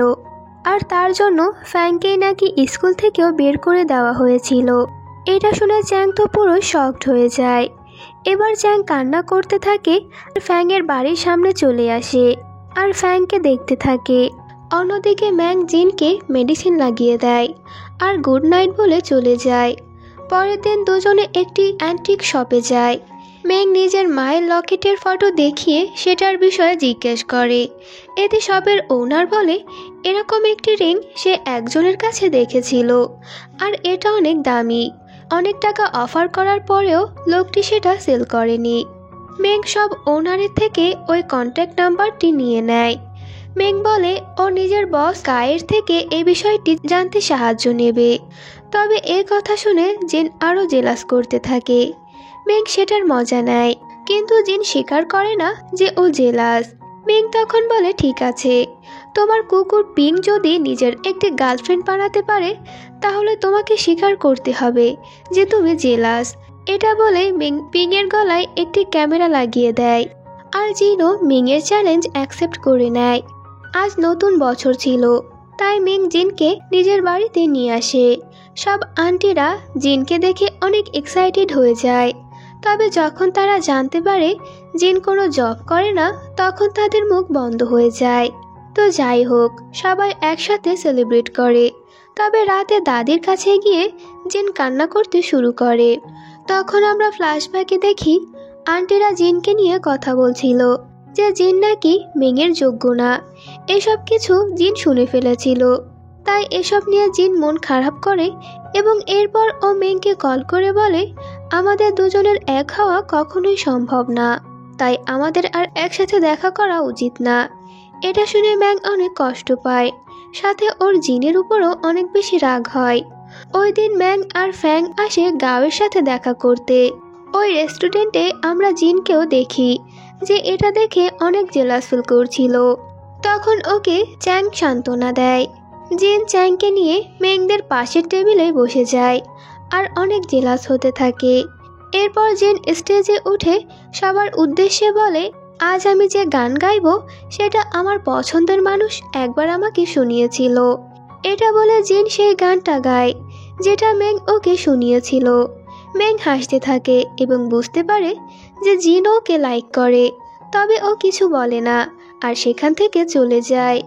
আর তার জন্য ফ্যাংকেই নাকি স্কুল থেকেও বের করে দেওয়া হয়েছিল। এটা শুনে চ্যাং তো পুরো শকড হয়ে যায়। এবার চ্যাং কান্না করতে থাকে আর ফ্যাংয়ের বাড়ির সামনে চলে আসে আর ফ্যাংকে দেখতে থাকে। অন্যদিকে ম্যাং জিনকে মেডিসিন লাগিয়ে দেয় আর গুড নাইট বলে চলে যায়। পরের দিন দুজনে একটি অ্যান্টিক শপে যায়। মেং নিজের মায়ের লকেটের ফটো দেখিয়ে সেটার বিষয়ে জিজ্ঞেস করে। এতে শপের ওনার বলে এরকম একটি রিং সে একজনের কাছে দেখেছিল, আর এটা অনেক দামি। অনেক টাকা অফার করার পরেও লোকটি সেটা সেল করেনি। মেং সব ওনারের থেকে ওই কন্ট্যাক্ট নাম্বারটি নিয়ে নেয়। মেং বলে ও নিজের বস কায়ের থেকে এই বিষয়টি জানতে সাহায্য নেবে। তবে এ কথা শুনে জিন আরও জেলাস করতে থাকে। মেং সেটার মজা নেয়, কিন্তু জিন স্বীকার করে না যে ও জেলাস। মেং তখন বলে ঠিক আছে, তোমার কুকুর পিং যদি নিজের একটি গার্লফ্রেন্ড বানাতে পারে তাহলে তোমাকে স্বীকার করতে হবে যে তুমি জেলাস। এটা বলে মিং পিংয়ের গলায় একটি ক্যামেরা লাগিয়ে দেয়, আর জিনও মিংয়ের চ্যালেঞ্জ অ্যাকসেপ্ট করে নেয়। আজ নতুন বছর ছিল, তাই মিং জিনকে নিজের বাড়িতে নিয়ে আসে। সব আন্টিরা জিনকে দেখে অনেক এক্সাইটেড হয়ে যায়। তবে যখন তারা জানতে পারে জিন কোনো জব করে না তখন তাদের মুখ বন্ধ হয়ে যায়। তো যাই হোক, সবাই একসাথে সেলিব্রেট করে। তবে রাতে দাদির কাছে গিয়ে জিন কান্না করতে শুরু করে। তখন আমরা ফ্ল্যাশব্যাকে দেখি আন্টিরা জিনকে নিয়ে কথা বলছিল যে জিন নাকি মিংয়ের যোগ্য না। এসব কিছু জিন শুনে ফেলেছিল, তাই এসব নিয়ে জিন মন খারাপ করে এবং এরপর ও মিংকে কল করে বলে আমাদের দুজনের এক হওয়া কখনোই সম্ভব না, তাই আমাদের আর একসাথে দেখা করা উচিত না। এটা শুনে ম্যাং অনেক কষ্ট পায়, সাথে ওর জিনের উপরও অনেক বেশি রাগ হয়। ওই দিন ম্যাং আর ফ্যাং আসে গাওয়ের সাথে দেখা করতে। ওই রেস্টুরেন্টে আমরা জিনকেও দেখি, যে এটা দেখে অনেক জেলাস ফিল করছিল। তখন ওকে চ্যাং সান্ত্বনা দেয়। জিন চ্যাংকে নিয়ে মেংদের পাশের টেবিলে বসে যায় আর অনেক জেলাস হতে থাকে। এরপর জিন স্টেজে উঠে সবার উদ্দেশ্যে বলে আজ আমি যে গান গাইবো সেটা আমার পছন্দের মানুষ একবার আমাকে শুনিয়েছিল। এটা বলে জিন সেই গানটা গায় যেটা মেং ওকে শুনিয়েছিল। মেং হাসতে থাকে এবং বুঝতে পারে যে জিন ওকে লাইক করে, তবে ও কিছু বলে না আর সেখান থেকে চলে যায়।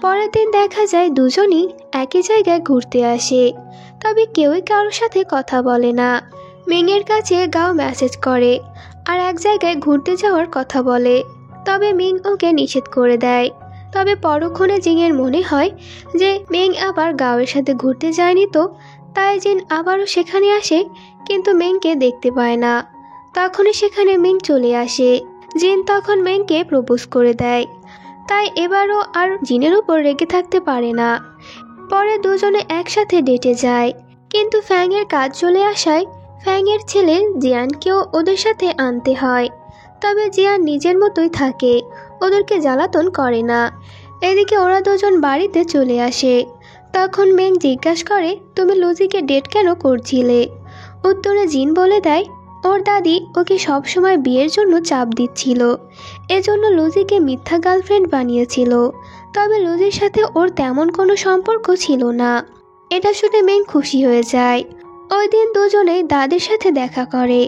পরের দিন দেখা যায় দুজনই একই জায়গায় ঘুরতে আসে, তবে কেউই কারোর সাথে কথা বলে না। মিংয়ের কাছে গাও মেসেজ করে আর এক জায়গায় ঘুরতে যাওয়ার কথা বলে, তবে মিং ওকে নিষেধ করে দেয়। তবে পরক্ষণে জিনের মনে হয় যে মিং আবার গাওয়ের সাথে ঘুরতে যায়নি তো, তাই জিন আবারও সেখানে আসে কিন্তু মিংকে দেখতে পায় না। তখনই সেখানে মিং চলে আসে। জিন তখন মিংকে প্রপোজ করে দেয়, তাই এবারও আর জিনের উপর রেগে থাকতে পারে না। পরে দুজনে একসাথে ডেটে যায়, কিন্তু ফ্যাংয়ের কাজ চলে আসায় ফ্যাংয়ের ছেলে জিয়ানকেও ওদের সাথে আনতে হয়। তবে জিয়ান নিজের মতোই থাকে, ওদেরকে জ্বালাতন করে না। এদিকে ওরা দুজন বাড়িতে চলে আসে। তখন মেং জিজ্ঞাসা করে তুমি লুজিকে ডেট কেন করছিলে? উত্তরে জিন বলে দেয় ওর দাদি ওকে সবসময় বিয়ের জন্য চাপ দিচ্ছিল, এজন্য লুজিকে মিথ্যা গার্লফ্রেন্ড বানিয়েছিল। তবে লুজির সাথে ওর তেমন কোনো সম্পর্ক ছিল না। এটা শুনে মেং খুশি হয়ে যায়। ওই দিন দুজনেই দাদির সাথে দেখা করে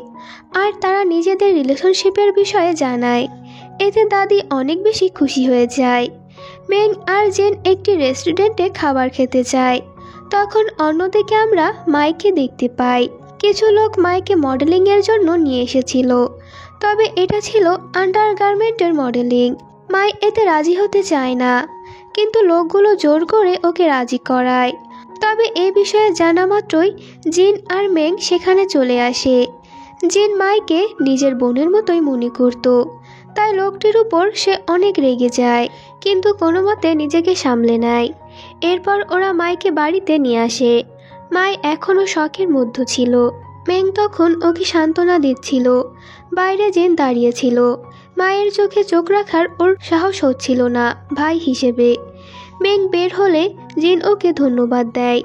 আর তারা নিজেদের রিলেশনশিপের বিষয়ে জানায়। এতে দাদি অনেক বেশি খুশি হয়ে যায়। মেং আর জেন একটি রেস্টুরেন্টে খাবার খেতে যায়। তখন অন্যদিকে আমরা মাইকে দেখতে পাই কিছু লোক মাইকে মডেলিংয়ের জন্য নিয়ে এসেছিল, তবে এটা ছিল আন্ডারগার্মেন্টের মডেলিং। মাই এতে রাজি হতে চায় না, কিন্তু লোকগুলো জোর করে ওকে রাজি করায়। তবে এ বিষয়ে জানা মাত্রই জিন আর মেং সেখানে চলে আসে। জিন মাইকে নিজের বোনের মতোই মনে করত, তাই লোকটির উপর সে অনেক রেগে যায়, কিন্তু কোনো মতে নিজেকে সামলে নেয়। এরপর ওরা মাইকে বাড়িতে নিয়ে আসে। মাই এখনও শখের মধ্যে ছিল। মেং তখন ওকে সান্ত্বনা দিচ্ছিল। বাইরে জিন দাঁড়িয়েছিল। মায়ের চোখে চোখ রাখার ওর সাহস হচ্ছিল না ভাই হিসেবে। মেং বের হলে জিন ওকে ধন্যবাদ দেয়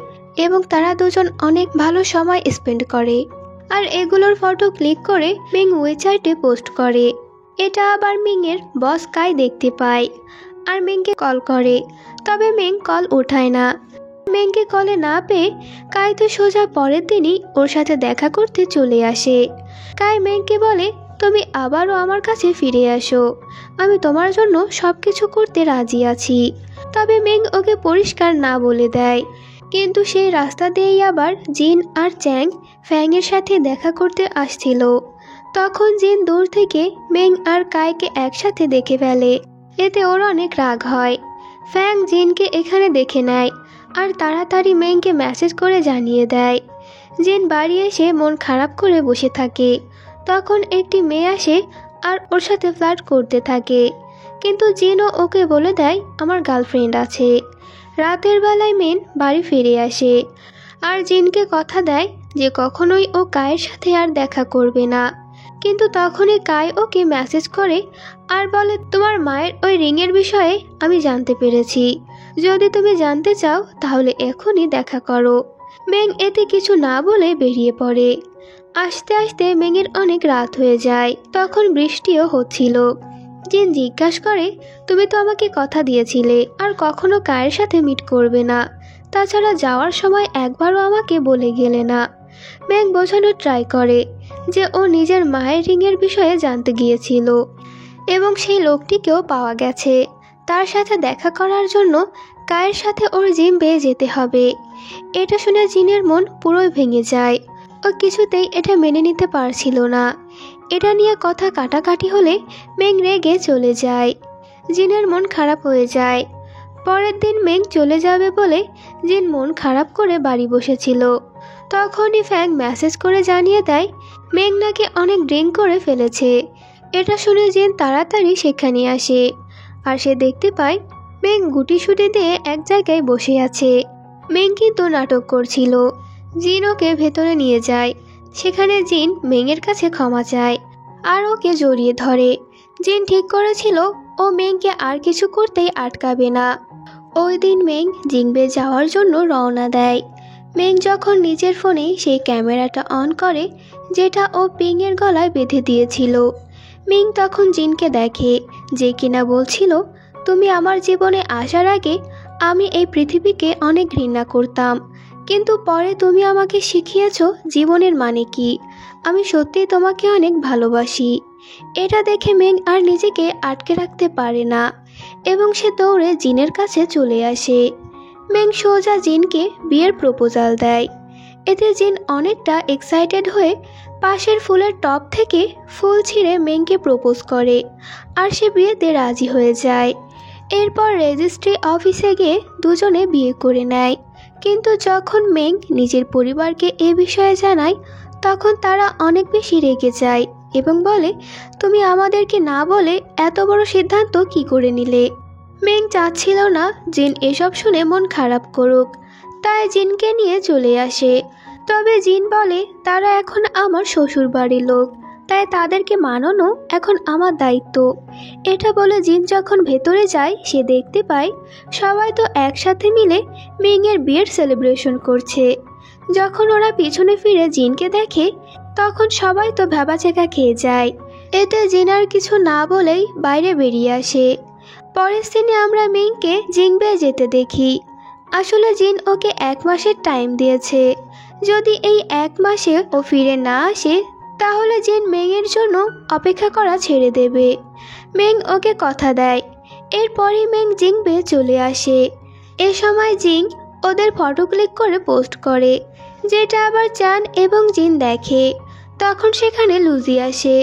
এবং তারা দুজন অনেক ভালো সময় স্পেন্ড করে। আর এগুলোর ফটো ক্লিক করে মেং ওয়েবসাইটে পোস্ট করে। এটা আবার মিংয়ের বস কাই দেখতে পায় আর মেংকে কল করে, তবে মেং কল ওঠায় না। মেংকে কলে না পেয়ে কাই তো সোজা পরের দিনই ওর সাথে দেখা করতে চলে আসে। কাই মেংকে বলে তুমি আবারও আমার কাছে ফিরে আসো, আমি তোমার জন্য সব কিছু করতে রাজি আছি। তবে মেং ওকে পরিষ্কার না বলে দেয়, কিন্তু সেই রাস্তা দিয়েই আবার জিন আর চ্যাং ফ্যাংয়ের সাথে দেখা করতে আসছিল। তখন জিন দূর থেকে মেং আর কাইকে একসাথে দেখে ফেলে। এতে ওর অনেক রাগ হয়। ফ্যাং জিনকে এখানে দেখে নেয় আর তাড়াতাড়ি মেংকে মেসেজ করে জানিয়ে দেয়। জিন বাড়ি এসে মন খারাপ করে বসে থাকে। তখন একটি মেয়ে আসে আর ওর সাথে ফ্লার্ট করতে থাকে, কিন্তু জিনও ওকে বলে দেয় আমার গার্লফ্রেন্ড আছে। রাতের বেলায় মেন বাড়ি ফিরে আসে আর জিনকে কথা দেয় যে কখনোই ও কায়ের সাথে আর দেখা করবে না। কিন্তু তখনই কাই ওকে মেসেজ করে আর বলে তোমার মায়ের ওই রিংয়ের বিষয়ে আমি জানতে পেরেছি, যদি তুমি জানতে চাও তাহলে এখনই দেখা করো। মেং এতে কিছু না বলে বেরিয়ে পড়ে। আস্তে আস্তে মেংয়ের অনেক রাত হয়ে যায়। তখন বৃষ্টিও হচ্ছিল। জিন জিজ্ঞাসা করে তুমি তো আমাকে কথা দিয়েছিলে আর কখনো কায়ের সাথে মিট করবে না, তাছাড়া যাওয়ার সময় একবারও আমাকে বলে গেলে না। মেং বোঝানোর ট্রাই করে যে ও নিজের মায়ের রিংয়ের বিষয়ে জানতে গিয়েছিল এবং সেই লোকটিকেও পাওয়া গেছে। তার সাথে দেখা করার জন্য কায়ের সাথে ওর জিম বেয়ে যেতে হবে। এটা শুনে জিনের মন পুরোই ভেঙে যায়। ও কিছুতেই এটা মেনে নিতে পারছিল না। এটা নিয়ে কথা কাটাকাটি হলে মেং রেগে চলে যায়। জিনের মন খারাপ হয়ে যায়। পরের দিন মেং চলে যাবে বলে জিন মন খারাপ করে বাড়ি বসেছিল। তখনই ফ্যাং মেসেজ করে জানিয়ে দেয় মেং নাকি অনেক ড্রিঙ্ক করে ফেলেছে। এটা শুনে জিন তাড়াতাড়ি সেখানে আসে আর সে দেখতে পায় মেং গুটিসুটি দিয়ে এক জায়গায় বসে আছে। মেং কিন্তু নাটক করছিল। জিন ওকে ভেতরে নিয়ে যায়। সেখানে জিন মেংয়ের কাছে ক্ষমা চায় আর ওকে জড়িয়ে ধরে। জিন ঠিক করেছিল ও মেংকে আর কিছু করতেই আটকাবে না। ওই দিন মেং জিংবে যাওয়ার জন্য রওনা দেয়। মেং যখন নিজের ফোনে সেই ক্যামেরাটা অন করে যেটা ও পিংয়ের গলায় বেঁধে দিয়েছিল, মিং তখন জিনকে দেখে যে কিনা বলছিল তুমি আমার জীবনে আসার আগে আমি এই পৃথিবীকে অনেক ঘৃণা করতাম, কিন্তু পরে তুমি আমাকে শিখিয়েছ জীবনের মানে কি। আমি সত্যিই তোমাকে অনেক ভালোবাসি। এটা দেখে মেং আর নিজেকে আটকে রাখতে পারে না এবং সে দৌড়ে জিনের কাছে চলে আসে। মেং সোজা জিনকে বিয়ের প্রপোজাল দেয়। এতে জিন অনেকটা এক্সাইটেড হয়ে পাশের ফুলের টপ থেকে ফুল ছিঁড়ে মেংকে প্রপোজ করে আর সে বিয়েতে রাজি হয়ে যায়। এরপর রেজিস্ট্রি অফিসে গিয়ে দুজনে বিয়ে করে নেয়। কিন্তু যখন মেং নিজের পরিবারকে এ বিষয়ে জানায় তখন তারা অনেক বেশি রেগে যায় এবং বলে তুমি আমাদেরকে না বলে এত বড় সিদ্ধান্ত কি করে নিলে। মেং চাচ্ছিল না জিন এসব শুনে মন খারাপ করুক, তাই জিনকে নিয়ে চলে আসে। তবে জিন বলে তারা এখন আমার শ্বশুর বাড়ির লোক, তাই তাদেরকে মানানো এখন আমার দায়িত্ব। এটা বলে জিন যখন ভেতরে যায় সে দেখতে পায় সবাই তো একসাথে মিলে মেংয়ের বিয়ের সেলিব্রেশন করছে। যখন ওরা পিছনে ফিরে জিনকে দেখে তখন সবাই তো ভ্যাবাচেকা খেয়ে যায়। এতে জিন আর কিছু না বলেই বাইরে বেরিয়ে আসে। পরের দিনে আমরা মেংকে জিংবে যেতে দেখি। আসলে জিন ওকে 1 মাসের টাইম দিয়েছে। যদি এই 1 মাসে ও ফিরে না আসে তাহলে জিন মেংয়ের জন্য অপেক্ষা করা ছেড়ে দেবে। মেং ওকে কথা দেয়। এরপরই মেং জিংবে চলে আসে। এ সময় জিং ওদের ফটো ক্লিক করে পোস্ট করে, যেটা আবার চান এবং জিন দেখে। তখন সেখানে লুজি আসে।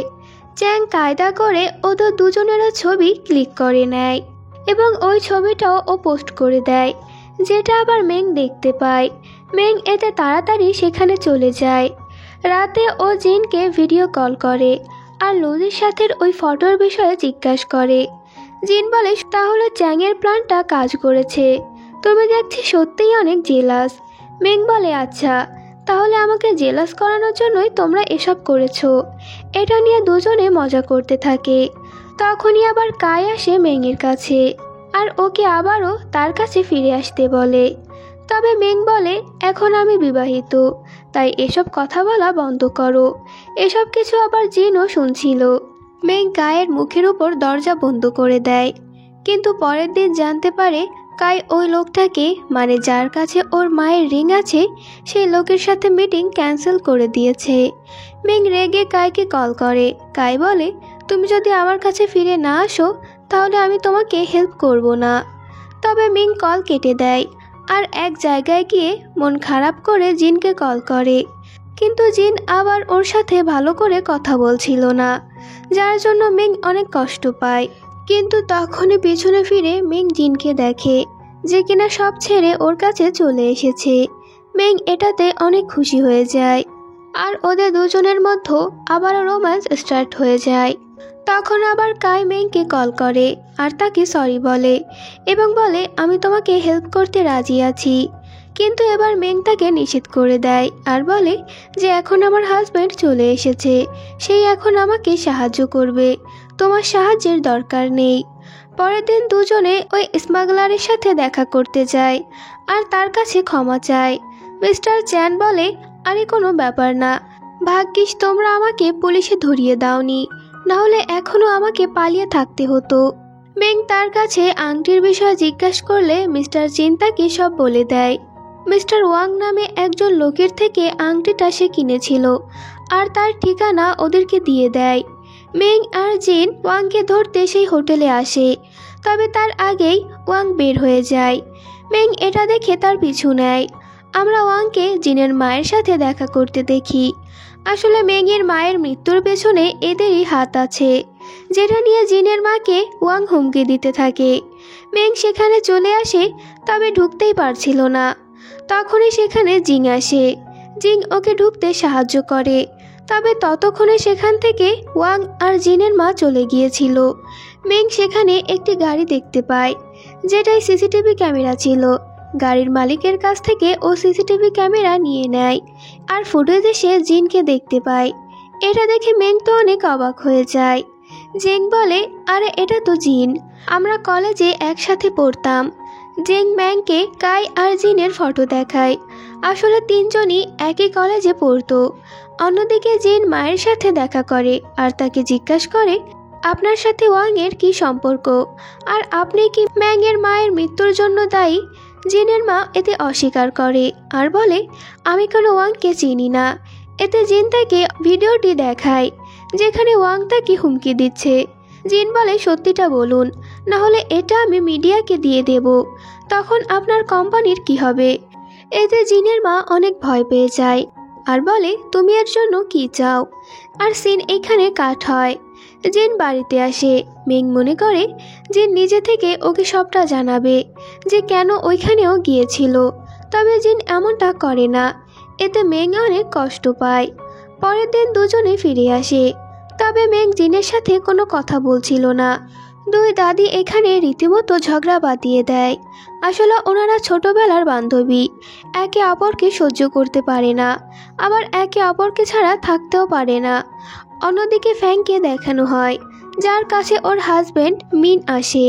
চ্যাং কায়দা করে ওদের দুজনেরও ছবি ক্লিক করে নেয় এবং ওই ছবিটাও ও পোস্ট করে দেয়, যেটা আবার মেং দেখতে পায়। মেং এতে তাড়াতাড়ি সেখানে চলে যায়। রাতে ও জিনকে ভিডিও কল করে আর লুজির সাথে ওই ফটোর বিষয়ে জিজ্ঞাসা করে। জিন বলে তাহলে চ্যাংয়ের প্ল্যানটা কাজ করেছে, তুমি দেখছি সত্যিই অনেক জেলাস। মেং বলে আচ্ছা, তাহলে আমাকে জেলাস করানোর জন্যই তোমরা এসব করেছো। এটা নিয়ে দুজনে মজা করতে থাকে। তখনই আবার কাই আসে মেংয়ের কাছে আর ওকে আবারও তার কাছে ফিরে আসতে বলে। তবে মেং বলে এখন আমি বিবাহিত, তাই এসব কথা বলা বন্ধ করো। এসব কিছু আবার জিনও শুনছিল। মেং কায়ের মুখের উপর দরজা বন্ধ করে দেয়। কিন্তু পরের দিন জানতে পারে কাই ওই লোকটাকে, মানে যার কাছে ওর মায়ের রিং আছে, সেই লোকের সাথে মিটিং ক্যান্সেল করে দিয়েছে। মেং রেগে কাইকে কল করে। কাই বলে তুমি যদি আমার কাছে ফিরে না আসো তাহলে আমি তোমাকে হেল্প করব না। তবে মিং কল কেটে দেয় আর এক জায়গায় গিয়ে মন খারাপ করে জিনকে কল করে। কিন্তু জিন আবার ওর সাথে ভালো করে কথা বলছিল না, যার জন্য মেং অনেক কষ্ট পায়। কিন্তু তখনই পিছনে ফিরে মেং জিনকে দেখে, যে কিনা সব ছেড়ে ওর কাছে চলে এসেছে। মেং এটাতে অনেক খুশি হয়ে যায়, আর ওদের দুজনের মধ্যে আবারও রোম্যান্স স্টার্ট হয়ে যায়। তখন আবার কাই মেংকে কল করে আর তাকে সরি বলে এবং বলে আমি তোমাকে হেল্প করতে রাজি আছি। কিন্তু এবার মেং তাকে নিষেধ করে দেয় আর বলে যে এখন আমার হাজব্যান্ড চলে এসেছে, সেই এখন আমাকে সাহায্য করবে, তোমার সাহায্যের দরকার নেই। পরের দিন দুজনে ওই স্মাগলারের সাথে দেখা করতে যায় আর তার কাছে ক্ষমা চায়। মিস্টার চ্যান বলে আরে কোনো ব্যাপার না, ভাগ্যিস তোমরা আমাকে পুলিশে ধরিয়ে দাওনি, নাহলে এখনো আমাকে পালিয়ে থাকতে হতো। মেং তার কাছে আংটির বিষয়ে জিজ্ঞাসা করলে মিস্টার চিন তাকে সব বলে দেয়। মিস্টার ওয়াং নামে একজন লোকের থেকে আংটিটা সে কিনেছিল আর তার ঠিকানা ওদেরকে দিয়ে দেয়। মেং আর জিন ওয়াংকে ধরতে সেই হোটেলে আসে, তবে তার আগেই ওয়াং বের হয়ে যায়। মেং এটা দেখে তার পিছু নেয়। আমরা ওয়াংকে জিনের মায়ের সাথে দেখা করতে দেখি। আসলে মেংয়ের মায়ের মৃত্যুর পেছনে এদেরই হাত আছে, যেটা নিয়ে জিনের মাকে ওয়াং হুমকি দিতে থাকে। মেং সেখানে চলে আসে, তবে ঢুকতেই পারছিল না। তখনই সেখানে জিং আসে। জিং ওকে ঢুকতে সাহায্য করে, তবে ততক্ষণে সেখান থেকে ওয়াং আর জিনের মা চলে গিয়েছিল। মেং সেখানে একটি গাড়ি দেখতে পায়, যেটাই সিসিটিভি ক্যামেরা ছিল। গাড়ির মালিকের কাছ থেকে ও সিসিটিভি ক্যামেরা নিয়ে নেয় আর ফুটেজে সে জিনকে দেখতে পায়। এটা দেখে মেং তো অনেক অবাক হয়ে যায়। জেং বলে আরে এটা তো জিন, আমরা কলেজে একসাথে পড়তাম। জেং ম্যাংকে কাই আর জিনের ফটো দেখায়। আসলে তিনজনই একই কলেজে পড়তো। অন্যদিকে জিন মায়ের সাথে দেখা করে আর তাকে জিজ্ঞাসা করে আপনার সাথে ওয়াংয়ের কি সম্পর্ক, আর আপনি কি ম্যাংয়ের মায়ের মৃত্যুর জন্য দায়ী? জিনের মা এতে অস্বীকার করে আর বলে আমি কোনো ওয়াংকে চিনি না। এতে জিন তাকে ভিডিওটি দেখায়, যেখানে ওয়াং তাকে হুমকি দিচ্ছে। জিন বলে সত্যিটা বলুন, না হলে এটা আমি মিডিয়াকে দিয়ে দেব, তখন আপনার কোম্পানির কি হবে? এতে জিনের মা অনেক ভয় পেয়ে যায় আর বলে তুমি এর জন্য কি চাও? আর সিন এখানে কাট হয়। জিন বাড়িতে আসে। মেং মনে করে জিন নিজে থেকে ওকে সবটা জানাবে যে কেন ওইখানেও গিয়েছিল, তবে জিন এমনটা করে না। এতে মেং অনেক কষ্ট পায়। পরের দিন দুজনে ফিরে আসে, তবে মেং জিনের সাথে কোনো কথা বলছিল না। দুই দাদি এখানে রীতিমতো ঝগড়া বাঁধিয়ে দেয়। আসলে ওনারা ছোটবেলার বান্ধবী, একে অপরকে সহ্য করতে পারে না, আবার একে অপরকে ছাড়া থাকতেও পারে না। অন্যদিকে ফ্যাংকে দেখানো হয়, যার কাছে ওর হাজব্যান্ড মিন আসে।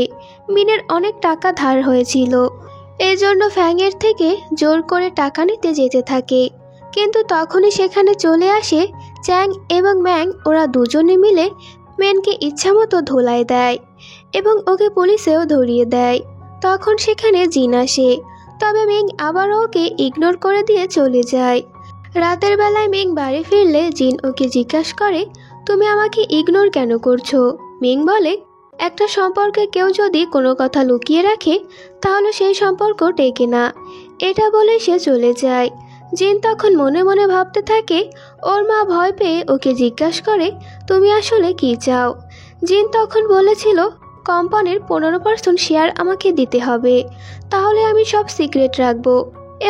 মিনের অনেক টাকা ধার হয়েছিল, এই জন্য ফ্যাংয়ের থেকে জোর করে টাকা নিতে যেতে থাকে। কিন্তু তখনই সেখানে চলে আসে চ্যাং এবং ম্যাং। ওরা দুজনে মিলে মেনকে ইচ্ছামতো ধোলাই দেয় এবং ওকে পুলিশেও ধরিয়ে দেয়। তখন সেখানে জিন আসে, তবে মেং আবারও ওকে ইগনোর করে দিয়ে চলে যায়। রাতের বেলায় মেং বাড়ি ফিরলে জিন ওকে জিজ্ঞাসা করে তুমি আমাকে ইগনোর কেন করছো? মেং বলে একটা সম্পর্কে কেউ যদি কোনো কথা লুকিয়ে রাখে তাহলে সেই সম্পর্ক টেকে না। এটা বলে সে চলে যায়। জিন তখন মনে মনে ভাবতে থাকে। ওর মা ভয় পেয়ে ওকে জিজ্ঞাসা করে তুমি আসলে কি চাও? জিন তখন বলেছিল কোম্পানির 15% শেয়ার আমাকে দিতে হবে, তাহলে আমি সব সিক্রেট রাখবো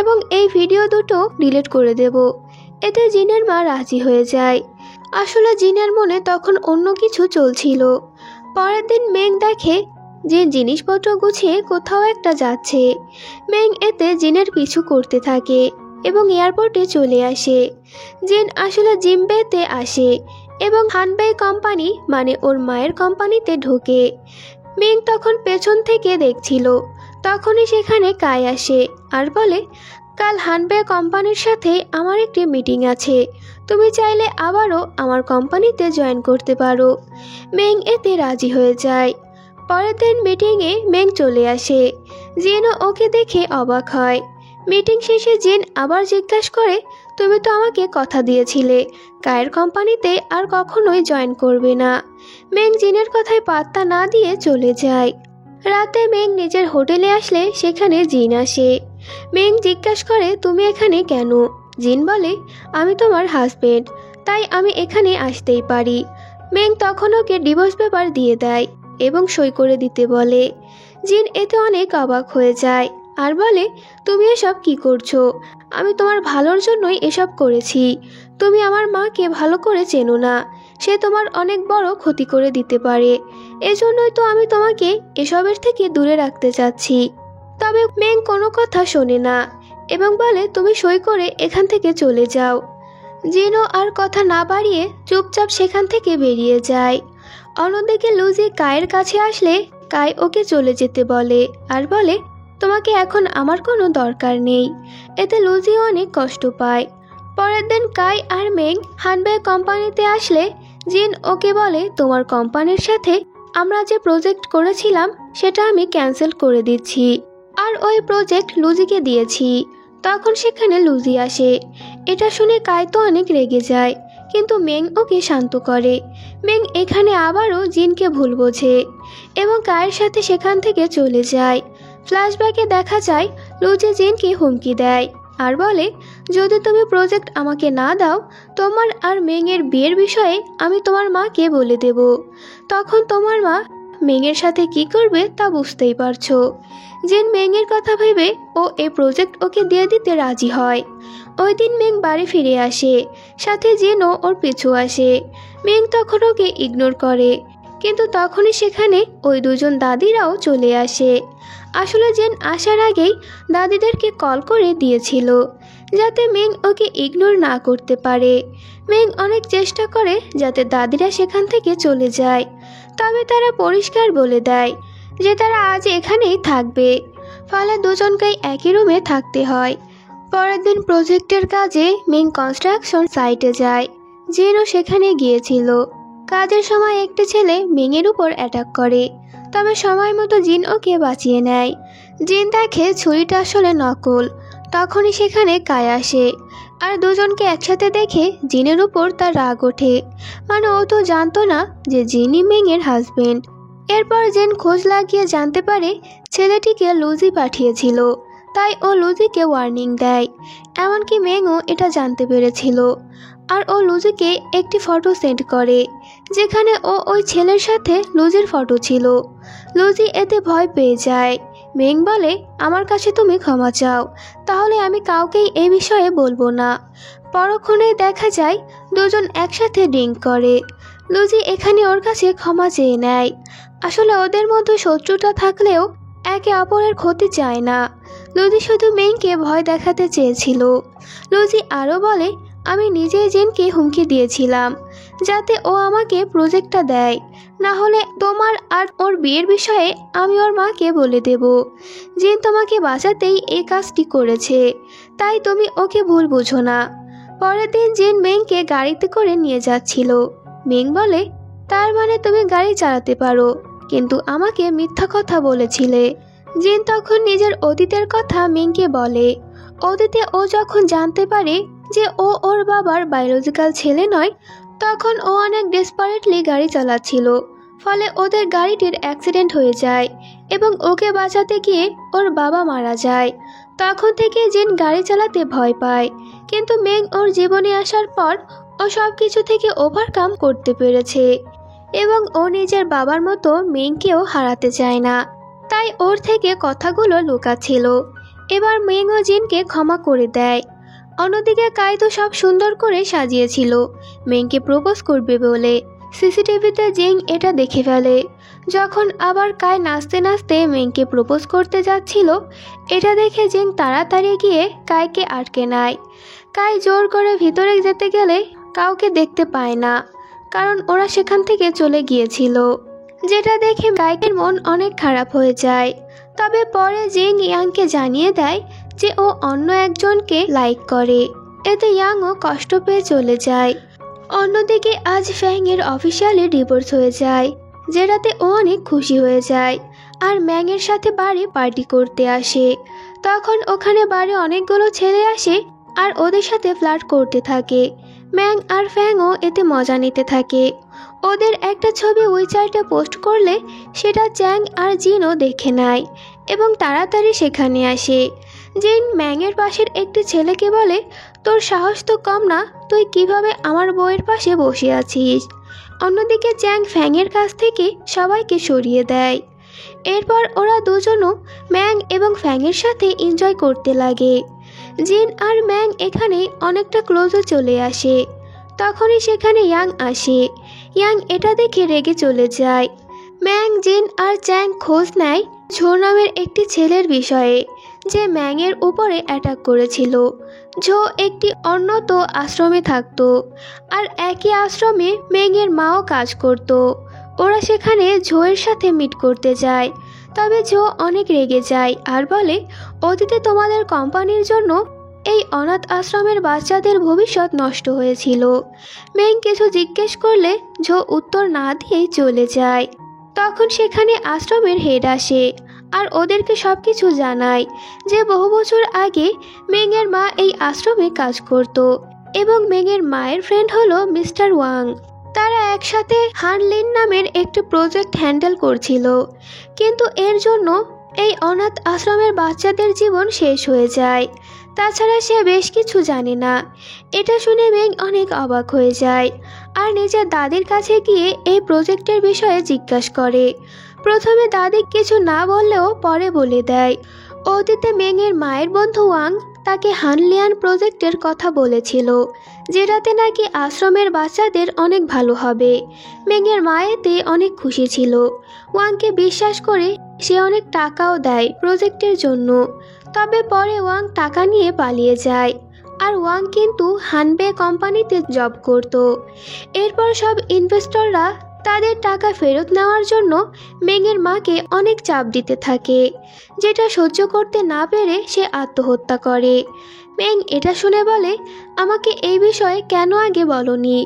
এবং এই ভিডিও দুটো ডিলিট করে দেব। এতে জিনের মা রাজি হয়ে যায়। আসলে জিনের মনে তখন অন্য কিছু চলছিল। পরের দিন মেং দেখে যে জিনিসপত্র গুছিয়ে কোথাও একটা যাচ্ছে। মেং এতে জিনের পিছু করতে থাকে এবং এয়ারপোর্টে চলে আসে। জিন আসলে জিম্বেতে আসে এবং হানবেই কোম্পানি মানে ওর মায়ের কোম্পানিতে ঢোকে। মেং তখন পেছন থেকে দেখছিল। তখনই সেখানে কাই আসে আর বলে কাল হানবে কোম্পানির সাথে আমার একটি মিটিং আছে, তুমি চাইলে আবারও আমার কোম্পানিতে জয়েন করতে পারো। মেং এতে রাজি হয়ে যায়। পরের দিন মিটিংয়ে মেং চলে আসে। জিনও ওকে দেখে অবাক হয়। মিটিং শেষে জিন আবার জিজ্ঞাসা করে তুমি তো আমাকে কথা দিয়েছিলে কায়ের কোম্পানিতে আর কখনোই জয়েন করবে না। মেং জিনের কথায় পাত্তা না দিয়ে চলে যায়। রাতে মেং নিজের হোটেলে আসলে সেখানে জিন আসে। মেং জিজ্ঞাসা করে তুমি এখানে কেন? জিন বলে, আমি তোমার হাজবেন্ড, তাই আমি এখানে আসতেই পারি। মেং তখন ওকে ডিভোর্স পেপার দিয়ে দেয় এবং সই করে দিতে বলে। জিন এতে অনেক অবাক হয়ে যায় আর বলে, তুমি এসব কি করছো? আমি তোমার ভালোর জন্যই এসব করেছি। তুমি আমার মাকে ভালো করে চেনো না, সে তোমার অনেক বড় ক্ষতি করে দিতে পারে। এজন্যই তো আমি তোমাকে এসবের থেকে দূরে রাখতে চাচ্ছি। তবে মেং কোনো কথা শোনে না এবং বলে, তুমি সই করে এখান থেকে চলে যাও। জিনও আর কথা না বাড়িয়ে চুপচাপ সেখান থেকে বেরিয়ে যায়। অন্যদিকে লুজি কায়ের কাছে আসলে কাই ওকে চলে যেতে বলে আর বলে, তোমাকে এখন আমার কোনো দরকার নেই। এতে লুজিও অনেক কষ্ট পায়। পরের দিন কাই আর মেং হানবাই কোম্পানিতে আসলে জিন ওকে বলে, তোমার কোম্পানির সাথে আমরা যে প্রজেক্ট করেছিলাম সেটা আমি ক্যান্সেল করে দিচ্ছি, আর ওই প্রজেক্ট লুজিকে দিয়েছি। তখন সেখানে লুজি আসে। এটা শুনে কাই তো অনেক রেগে যায়, কিন্তু মেং ওকে শান্ত করে। মেং এখানে আবারও জিনকে ভুল বোঝে এবং কায়ের সাথে সেখান থেকে চলে যায়। ফ্ল্যাশব্যাকে দেখা যায় লুজি জিনকে হুমকি দেয় আর বলে, যদি তুমি প্রজেক্ট আমাকে না দাও, তোমার আর মেংয়ের বিয়ের বিষয়ে আমি তোমার মাকে বলে দেব। তখন তোমার মা মেংয়ের সাথে কি করবে তা বুঝতেই পারছো। জিন মেংয়ের কথা ভেবে ও এই প্রজেক্ট ওকে দিয়ে দিতে রাজি হয়। ওই দিন মেং বাড়ি ফিরে আসে, সাথে জিনও ওর পিছু আসে। মেং তখন ওকে ইগনোর করে, কিন্তু তখনই সেখানে ওই দুজন দাদিরাও চলে আসে। আসলে জিন আসার আগেই দাদিদেরকে কল করে দিয়েছিল যাতে মেং ওকে ইগনোর না করতে পারে। মেং অনেক চেষ্টা করে যাতে দাদিরা সেখান থেকে চলে যায়, তবে তারা পরিষ্কার বলে দেয় যে তারা আজ এখানেই থাকবে। ফলে দুজনকেই একই রুমে থাকতে হয়। পরের দিন প্রজেক্টের কাজে মেং কনস্ট্রাকশন সাইটে যায়। জিনও সেখানে গিয়েছিল। কাজের সময় একটি ছেলে মেংয়ের উপর অ্যাটাক করে, তবে সময় মতো জিন ওকে বাঁচিয়ে নেয়। জিন দেখে ছুরিটা আসলে নকল। তখনই সেখানে কায় আসে, আর দুজনকে একসাথে দেখে জিনের উপর তার রাগ ওঠে। মানে ও তো জানতো না যে জিনই মেংয়ের হাজবেন্ড। এরপর জিন খোঁজ লাগিয়ে জানতে পারে ছেলেটিকে লুজি পাঠিয়েছিল, তাই ও লুজিকে ওয়ার্নিং দেয়। এমনকি মেংও এটা জানতে পেরেছিল, আর ও লুজিকে একটি ফটো সেন্ড করে যেখানে ও ওই ছেলের সাথে লুজির ফটো ছিল। লুজি এতে ভয় পেয়ে যায়। মেং বলে, আমার কাছে তুমি ক্ষমা চাও, তাহলে আমি কাউকেই এই বিষয়ে বলবো না। পরক্ষণেই দেখা যায় দুজন একসাথে ড্রিঙ্ক করে। লুজি এখানে ওর কাছে ক্ষমা চেয়ে নেয়। আসলে ওদের মধ্যে শত্রুতা থাকলেও একে অপরের ক্ষতি চায় না। লুজি শুধু মেংকে ভয় দেখাতে চেয়েছিল। লুজি আরও বলে, আমি নিজেই জিনকে হুমকি দিয়েছিলাম যাতে ও আমাকে প্রজেক্টটা দেয়, না হলে তোমার আর ওর বিয়ের বিষয়ে আমি ওর মাকে বলে দেব। জিন তোমাকে বাঁচাতেই এই কাজটি করেছে, তাই তুমি ওকে ভুল বুঝো না। পরের দিন জিন মেংকে গাড়িতে করে নিয়ে যাচ্ছিল। মেং বলে, তার মানে তুমি গাড়ি চালাতে পারো, কিন্তু আমাকে মিথ্যা কথা বলেছিলে। জিন তখন নিজের অতীতের কথা মেংকে বলে। অতীতে ও যখন জানতে পারে যে ও ওর বাবার বায়োলজিক্যাল ছেলে নয়, তখন ও অনেক ডেসপারেটলি গাড়ি চালাচ্ছিল। ফলে ওদের গাড়িটির অ্যাক্সিডেন্ট হয়ে যায় এবং ওকে বাঁচাতে গিয়ে ওর বাবা মারা যায়। তখন থেকে জিন গাড়ি চালাতে ভয় পায়, কিন্তু মেং ওর জীবনে আসার পর ও সব কিছু থেকে ওভারকাম করতে পেরেছে এবং ও নিজের বাবার মতো মেংকেও হারাতে চায় না, তাই ওর থেকে কথাগুলো লুকাচ্ছিল। এবার মেং ও জিনকে ক্ষমা করে দেয়। অন্যদিকে কাই তো সব সুন্দর করে সাজিয়েছিল মেংকে প্রপোজ করবে বলে। সিসিটিভিতে জিং এটা দেখে ফেলে। যখন আবার কাই নাচতে নাচতে মেংকে প্রপোজ করতে যাচ্ছিল, এটা দেখে জিং তাড়াতাড়ি গিয়ে কাইকে আটকে নেয়। কাই জোর করে ভিতরে যেতে গেলে কাউকে দেখতে পায় না, কারণ ওরা সেখান থেকে চলে গিয়েছিল। যেটা দেখে কাইকের মন অনেক খারাপ হয়ে যায়। তবে পরে জিং ইয়াংকে জানিয়ে দেয় যে ও অন্য একজনকে লাইক করে। এতে ইয়াংও কষ্ট পেয়ে চলে যায়। অন্যদিকে আজ ফ্যাংয়ের অফিসিয়ালি ডিভোর্স হয়ে যায়, যেটাতে ও অনেক খুশি হয়ে যায় আর ম্যাংয়ের সাথে বাড়ি পার্টি করতে আসে। তখন ওখানে বাড়ি অনেকগুলো ছেলে আসে আর ওদের সাথে ফ্লার্ট করতে থাকে। ম্যাং আর ফ্যাংও এতে মজা নিতে থাকে। ওদের একটা ছবি উইচ্যাটে পোস্ট করলে সেটা চ্যাং আর জিনও দেখে নেয় এবং তাড়াতাড়ি সেখানে আসে। জিন ম্যাংয়ের পাশের একটি ছেলেকে বলে, তোর সাহস তো কম না, তুই কিভাবে আমার বউয়ের পাশে বসে আছিস? অন্যদিকে চ্যাং ফ্যাংয়ের কাছ থেকে সবাইকে সরিয়ে দেয়। এরপর ওরা দুজনও ম্যাং এবং ফ্যাংয়ের সাথে এনজয় করতে লাগে। জিন আর ম্যাং এখানে অনেকটা ক্লোজে চলে আসে। তখনই সেখানে ইয়াং আসে। ইয়াং এটা দেখে রেগে চলে যায়। ম্যাং, জিন আর চ্যাং খোঁজ নেয় ঝো নামের একটি ছেলের বিষয়ে, যে ম্যাংয়ের উপরে অ্যাটাক করেছিল। ঝো একটি উন্নত আশ্রমে থাকতো, আর একই আশ্রমে ম্যাংয়ের মাও কাজ করত। ওরা সেখানে ঝোয়ের সাথে মিট করতে যায়। তবে ঝো অনেক রেগে যায় আর বলে, অতীতে তোমাদের কোম্পানির জন্য এই অনাথ আশ্রমের বাচ্চাদের ভবিষ্যৎ নষ্ট হয়েছিল। ম্যাং কিছু জিজ্ঞেস করলে ঝো উত্তর না দিয়েই চলে যায়। তখন সেখানে আশ্রমের হেড আসে আর ওদেরকে সব কিছু জানায় যে বহু বছর আগে মেংয়ের মা এই আশ্রমে কাজ করত এবং মেংয়ের মায়ের ফ্রেন্ড হলো মিস্টার ওয়াং। তারা একসাথে হানলিন নামের একটি প্রজেক্ট হ্যান্ডেল করছিল, কিন্তু এর জন্য এই অনাথ আশ্রমের বাচ্চাদের জীবন শেষ হয়ে যায়। তাছাড়া সে বেশ কিছু জানে না। এটা শুনে মেং অনেক অবাক হয়ে যায় আর নিজের দাদির কাছে গিয়ে এই প্রজেক্টের বিষয়ে জিজ্ঞাসা করে। প্রথমে দাদি কিছু না বললেও পরে বলে দেয়, অতীতে মেংয়ের মায়ের বন্ধু ওয়াং তাকে হানলিয়ান প্রজেক্টের কথা বলেছিল, যেটাতে নাকি আশ্রমের বাচ্চাদের অনেক ভালো হবে। মেংয়ের মা এতে অনেক খুশি ছিল। ওয়াংকে বিশ্বাস করে সে অনেক টাকাও দেয় প্রজেক্টের জন্য। তবে পরে ওয়াং টাকা নিয়ে পালিয়ে যায়, আর ওয়াং কিন্তু হানবে কোম্পানিতে জব করত। এরপর সব ইনভেস্টররা তাদের টাকা ফেরত নেওয়ার জন্য মেংয়ের মাকে অনেক চাপ দিতে থাকে, যেটা সহ্য করতে না পেরে সে আত্মহত্যা করে। মেং এটা শুনে বলে, আমাকে এই বিষয়ে কেন আগে বলনি?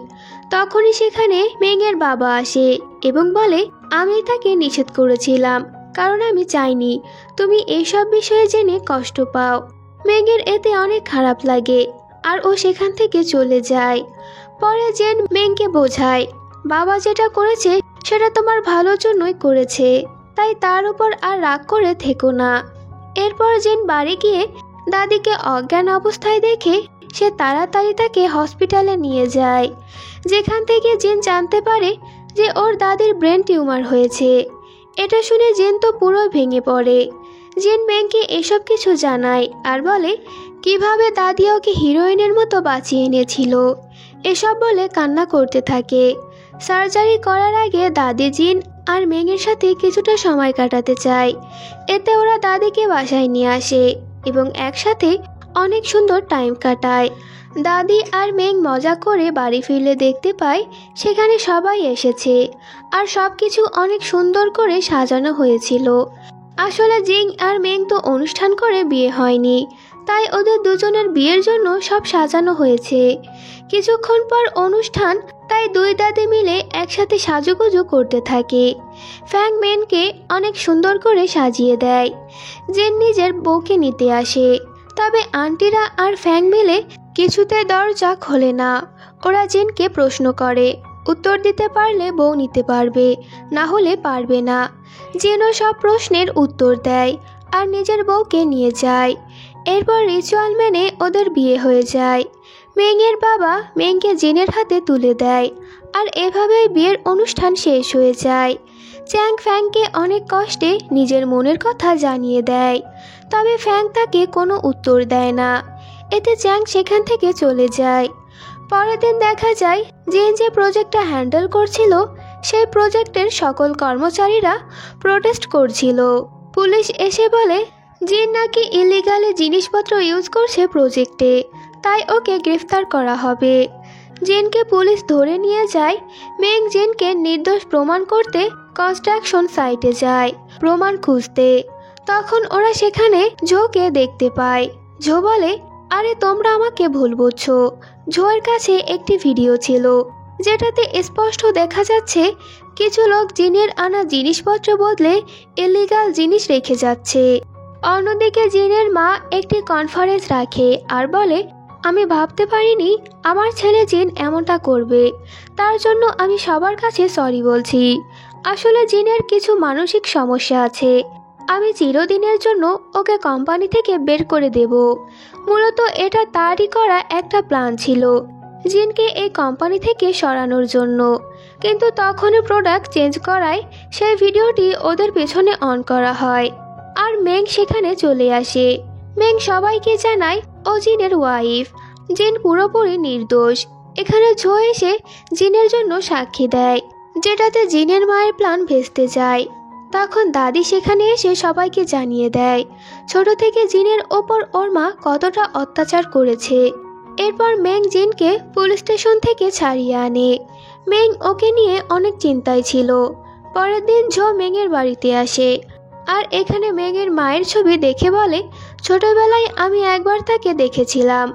তখনই সেখানে মেংয়ের বাবা আসে এবং বলে, আমি তাকে নিষেধ করেছিলাম, কারণ আমি চাইনি তুমি এইসব বিষয়ে জেনে কষ্ট পাও। মেংয়ের এতে অনেক খারাপ লাগে আর ও সেখান থেকে চলে যায়। পরে জেন মেংকে বোঝায়, বাবা যেটা করেছে সেটা তোমার ভালোর জন্যই করেছে, তাই তার উপর আর রাগ করে থেকো না। এরপর জেন বাড়ি গিয়ে দাদিকে অজ্ঞান অবস্থায় দেখে সে তাড়াতাড়ি তাকে হসপিটালে নিয়ে যায়, যেখান থেকে জেন জানতে পারে যে ওর দাদির ব্রেন টিউমার হয়েছে। এটা শুনে জেন তো পুরো ভেঙে পড়ে। জেন মেংকে এসব কিছু জানায় আর বলে কিভাবে দাদি ওকে হিরোইনের মতো বাঁচিয়ে এনেছিল। এসব বলে কান্না করতে থাকে। সার্জারি করার আগে দাদি জিন আর মেংয়ের সাথে কিছুটা সময় কাটাতে চায়। এতে ওরা দাদিকে বাসায় নিয়ে আসে এবং একসাথে অনেক সুন্দর টাইম কাটায়। দাদি আর মেং মজা করে বাড়ি ফিরলে দেখতে পায় সেখানে সবাই এসেছে আর সব কিছু অনেক সুন্দর করে সাজানো হয়েছিল। আসলে জিং আর মেং তো অনুষ্ঠান করে বিয়ে হয়নি, তাই ওদের দুজনের বিয়ের জন্য সব সাজানো হয়েছে। কিছুক্ষণ পর অনুষ্ঠান, তাই দুই দাদি মিলে একসাথে সাজুগুজু করতে থাকে। ফ্যাং মেনকে অনেক সুন্দর করে সাজিয়ে দেয়। জেন নিজের বউকে নিতে আসে, তবে আন্টিরা আর ফ্যাং মিলে কিছুতে দরজা খোলে না। ওরা জেনকে প্রশ্ন করে, উত্তর দিতে পারলে বউ নিতে পারবে, না হলে পারবে না। জেনও সব প্রশ্নের উত্তর দেয় আর নিজের বউকে নিয়ে যায়। এরপর রিচুয়াল মেনে ওদের বিয়ে হয়ে যায়। মেংয়ের বাবা মেংকে জেনের হাতে তুলে দেয় আর এভাবেই বিয়ের অনুষ্ঠান শেষ হয়ে যায়। চ্যাং ফ্যাংকে অনেক কষ্টে নিজের মনের কথা জানিয়ে দেয়, তবে ফ্যাং তাকে কোনো উত্তর দেয় না। এতে চ্যাং সেখান থেকে চলে যায়। পরের দিন দেখা যায় জিন যে প্রজেক্টটা হ্যান্ডেল করছিল সেই প্রজেক্টের সকল কর্মচারীরা প্রোটেস্ট করছিল। পুলিশ এসে বলে জিন নাকি ইলিগালি জিনিসপত্র ইউজ করছে প্রজেক্টে, তাই ওকে গ্রেফতার করা হবে। জিনকে পুলিশ ধরে নিয়ে যায়। মেং জিনকে নির্দোষ প্রমাণ করতে কনস্ট্রাকশন সাইটে যায় প্রমাণ খুঁজতে। তখন ওরা সেখানে ঝোকে দেখতে পায়। ঝো বলে, আরে তোমরা আমাকে ভুল বুঝছো। ঝোয়ের কাছে একটি ভিডিও ছিল যেটাতে স্পষ্ট দেখা যাচ্ছে কিছু লোক জিনের আনা জিনিসপত্র বদলে ইলিগাল জিনিস রেখে যাচ্ছে। অন্যদিকে জিনের মা একটি কনফারেন্স রাখে আর বলে, আমি ভাবতে পারিনি আমার ছেলে জিন এমনটা করবে, তার জন্য আমি সবার কাছে সরি বলছি। আসলে জিনের কিছু মানসিক সমস্যা আছে, আমি চিরদিনের জন্য ওকে কোম্পানি থেকে বের করে দেব। মূলত এটা তারই করা একটা প্ল্যান ছিল, জিনকে এই কোম্পানি থেকে সরানোর জন্য। কিন্তু তখনই প্রোডাক্ট চেঞ্জ করায় সেই ভিডিওটি ওদের পেছনে অন করা হয়, আর মেং সেখানে চলে আসে। মেং সবাইকে জানায় ও জিনের ওয়াইফ। জিন পুরোপুরি নির্দোষ। এখানে জো এসে জিনের জন্য সাক্ষী দেয়, যেটাতে জিনের মায়ের প্ল্যান ভেস্তে যায়। তখন দাদি সেখানে এসে সবাইকে জানিয়ে দেয় ছোট থেকে জিনের ওপর ওর মা কতটা অত্যাচার করেছে। এরপর মেং জিনকে পুলিশ স্টেশন থেকে ছাড়িয়ে আনে। মেং ওকে নিয়ে অনেক চিন্তায় ছিল। পরের দিন জো মেংয়ের বাড়িতে আসে, আর এখানে মেংয়ের মায়ের ছবি দেখে বলে, ছোটবেলায় আমি একবার তাকে দেখেছিলাম।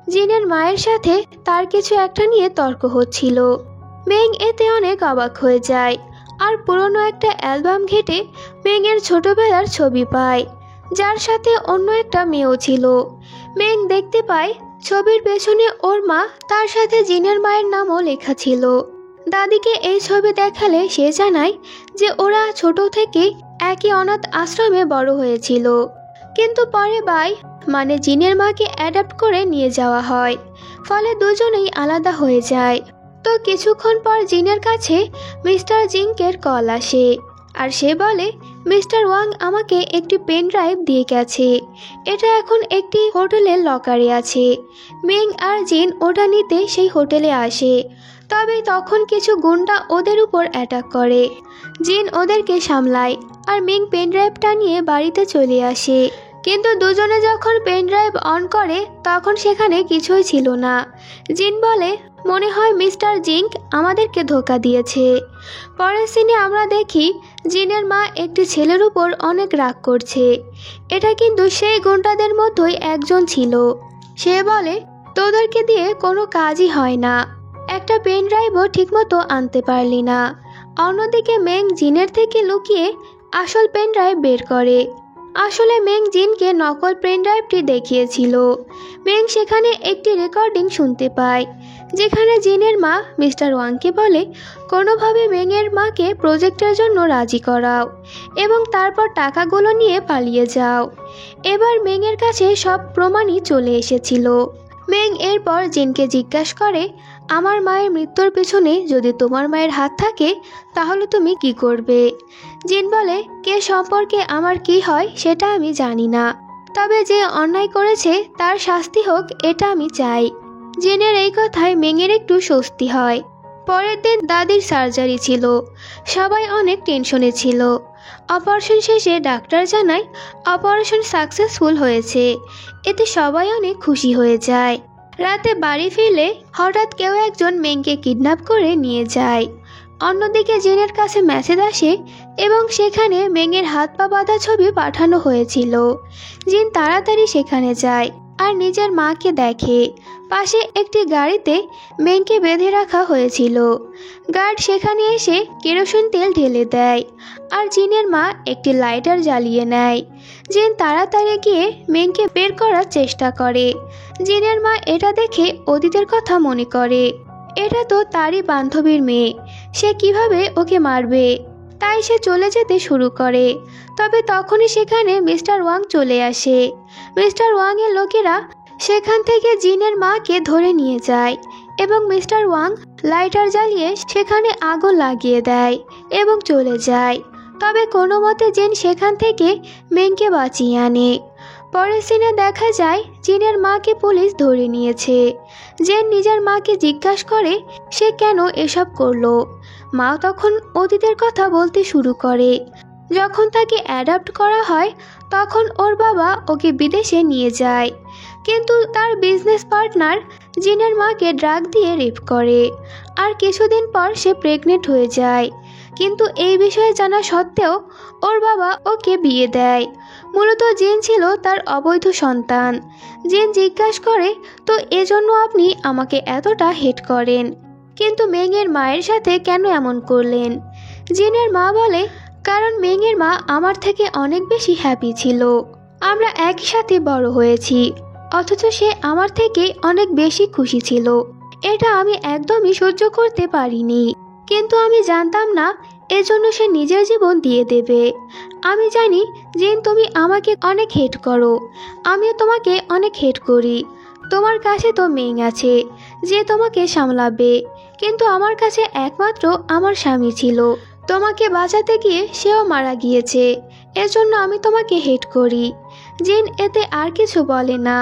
জিনের মায়ের সাথে তার কিছু একটা নিয়ে তর্ক হচ্ছিল। মেং এতে অনেক অবাক হয়ে যায়, আর পুরনো একটা অ্যালবাম ঘেটে মেংয়ের ছোটবেলার ছবি পায়, যার সাথে অন্য একটা মেয়েও ছিল। মেং দেখতে পায় ছবির পেছনে ওর মা, তার সাথে জিনের মায়ের নামও লেখা ছিল। দাদিকে এই ছবি দেখালে সে জানায় যে ওরা ছোট থেকে একই অনাথ আশ্রমে বড় হয়েছিল, কিন্তু পরে মানে জিনের মাকে অ্যাডাপ্ট করে নিয়ে যাওয়া হয়, ফলে দুজনেই আলাদা হয়ে যায়। তো কিছুক্ষণ পর জিনের কাছে মিস্টার জিংকের কল আসে, আর সে বলে, মিস্টার ওয়াং আমাকে একটি পেন ড্রাইভ দিয়ে গেছে। এটা এখন একটি হোটেলের লকারে আছে। মেং আর জিন ওটা নিতে সেই হোটেলে আসে, তবে তখন কিছু গুন্ডা ওদের উপর অ্যাটাক করে। জিন ওদেরকে সামলায়, আর মেং পেন ড্রাইভটা নিয়ে বাড়িতে চলে আসে। কিন্তু দুজনে যখন পেন ড্রাইভ অন করে তখন সেখানে কিছুই ছিল না। জিন বলে, মনে হয় মিস্টার জিঙ্ক আমাদেরকে ধোঁকা দিয়েছে। পরের সিনে আমরা দেখি জিনের মা একটি ছেলের উপর অনেক রাগ করছে। এটা কিন্তু সেই গুন্ডাদের মধ্যেই একজন ছিল। সে বলে, তোদেরকে দিয়ে কোনো কাজই হয় না, একটা পেন ড্রাইভও ঠিকমতো আনতে পারলি না। অন্যদিকে মেং জিনের থেকে লুকিয়ে আসল পেন ড্রাইভ বের করে। আসলে মেং জিনকে নকল পেন ড্রাইভটি দেখিয়েছিল। মেং সেখানে একটি রেকর্ডিং শুনতে পায়, যেখানে জিনের মা মিস্টার ওয়াংকে বলে, কোনোভাবে মেংয়ের মাকে প্রজেক্টের জন্য রাজি করাও এবং তারপর টাকাগুলো নিয়ে পালিয়ে যাও। এবার মেংয়ের কাছে সব প্রমাণই চলে এসেছিল। মেং এরপর জিনকে জিজ্ঞাসা করে, আমার মায়ের মৃত্যুর পেছনে যদি তোমার মায়ের হাত থাকে তাহলে তুমি কি করবে? জিন বলে, কে সম্পর্কে আমার কি হয় সেটা আমি জানি না, তবে যে অন্যায় করেছে তার শাস্তি হোক এটা আমি চাই। জিনের এই কথায় মেংয়ের একটু স্বস্তি হয়। পরের দিন দাদির সার্জারি ছিল। সবাই অনেক টেনশনে ছিল। অপারেশন শেষে ডাক্তার জানায় অপারেশন সাকসেসফুল হয়েছে। এতে সবাই অনেক খুশি হয়ে যায়। রাতে বাড়ি ফিরলে হঠাৎ কেউ একজন মেংকে কিডন্যাপ করে নিয়ে যায়। অন্যদিকে জিনের কাছে মেসেজ আসে এবং সেখানে মেংয়ের হাত পা বাঁধা ছবি পাঠানো হয়েছিল। জিন তাড়াতাড়ি সেখানে যায় আর নিজের মাকে দেখে। পাশে একটি গাড়িতে মেংকে বেঁধে রাখা হয়েছিল। গার্ড সেখানে এসে কেরোসিন তেল ঢেলে দেয়, আর জিনের মা একটি লাইটার জ্বালিয়ে নেয়। জিন তাড়াতাড়ি গিয়ে মেংকে বের করার চেষ্টা করে। জিনের মা এটা দেখে অতীতের কথা মনে করে। এটা তো তারই বান্ধবীর মেয়ে, সে কিভাবে ওকে মারবে? তাই সে চলে যেতে শুরু করে। তবে তখনই সেখানে মিস্টার ওয়াং চলে আসে। মিস্টার ওয়াংয়ের লোকেরা সেখান থেকে জিনের মাকে ধরে নিয়ে যায় এবং মিস্টার ওয়াং লাইটার জ্বালিয়ে সেখানে আগুন লাগিয়ে দেয় এবং চলে যায়। তবে কোনো মতে জিন সেখান থেকে মেংকে বাঁচিয়ে আনে। পরের সিনে দেখা যায় জিনের মাকে পুলিশ ধরে নিয়েছে। জিন নিজের মাকে জিজ্ঞাসা করে সে কেন এসব করলো। মা তখন অতীতের কথা বলতে শুরু করে। যখন তাকে অ্যাডাপ্ট করা হয় তখন ওর বাবা ওকে বিদেশে নিয়ে যায়, কিন্তু তার বিজনেস পার্টনার জিনের মাকে ড্রাগ দিয়ে রেপ করে, আর কিছুদিন পর সে প্রেগনেন্ট হয়ে যায়। কিন্তু এই বিষয়ে জানা সত্ত্বেও ওর বাবা ওকে বিয়ে দেয়। মূলত জিন ছিল তার অবৈধ সন্তান। জিন জিজ্ঞাসা করে, তো এজন্য আপনি আমাকে এতটা হেট করেন, কিন্তু মেংয়ের মায়ের সাথে কেন এমন করলেন? জিনের মা বলে, কারণ মেংয়ের মা আমার থেকে অনেক বেশি হ্যাপি ছিল। আমরা একই সাথে বড় হয়েছি, অথচ সে আমার থেকে অনেক বেশি খুশি ছিল। এটা আমি একদমই সহ্য করতে পারিনি। কিন্তু আমি জানতাম না এজন্য সে নিজের জীবন দিয়ে দেবে। আমি জানি জিন তুমি আমাকে অনেক হেট করো, আমিও তোমাকে অনেক হেট করি। তোমার কাছে তো মেং আছে যে তোমাকে সামলাবে, কিন্তু আমার কাছে একমাত্র আমার স্বামী ছিল। তোমাকে বাঁচাতে গিয়ে সেও মারা গিয়েছে, এজন্য আমি তোমাকে হেট করি। জিন এতে আর কিছু বলে না।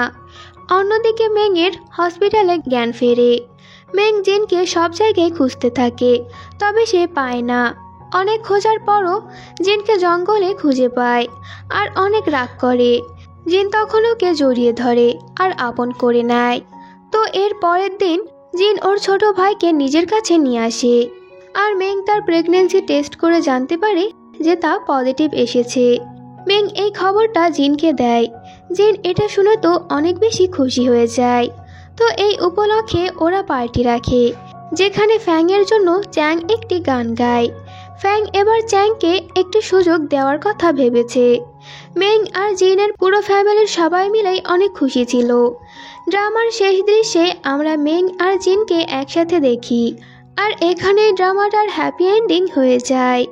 অন্যদিকে মেংয়ের হসপিটালে জ্ঞান ফেরে। মেং জিনকে সব জায়গায় খুঁজতে থাকে, তবে সে পায় না। অনেক খোঁজার পরও জিনকে জঙ্গলে খুঁজে পায় আর অনেক রাগ করে। জিন তখন ওকে জড়িয়ে ধরে আর আপন করে নেয়। তো এর পরের দিন জিন ওর ছোট ভাইকে নিজের কাছে নিয়ে আসে, আর মেং তার প্রেগন্যান্সি টেস্ট করে জানতে পারে যে তা পজিটিভ এসেছে। মেং এই খবরটা জিনকে দেয়। জিন এটা শুনে তো অনেক বেশি খুশি হয়ে যায়। তো এই উপলক্ষে ওরা পার্টি রাখে, যেখানে ফ্যাংয়ের জন্য চ্যাং একটি গান গায়। ফ্যাং এবার চ্যাংকে একটি সুযোগ দেওয়ার কথা ভেবেছে। মেং আর জিনের পুরো ফ্যামিলির সবাই মিলেই অনেক খুশি ছিল। ড্রামার শেষ দৃশ্যে আমরা মেং আর জিনকে একসাথে দেখি, আর এখানে ড্রামাটার হ্যাপি এন্ডিং হয়ে যায়।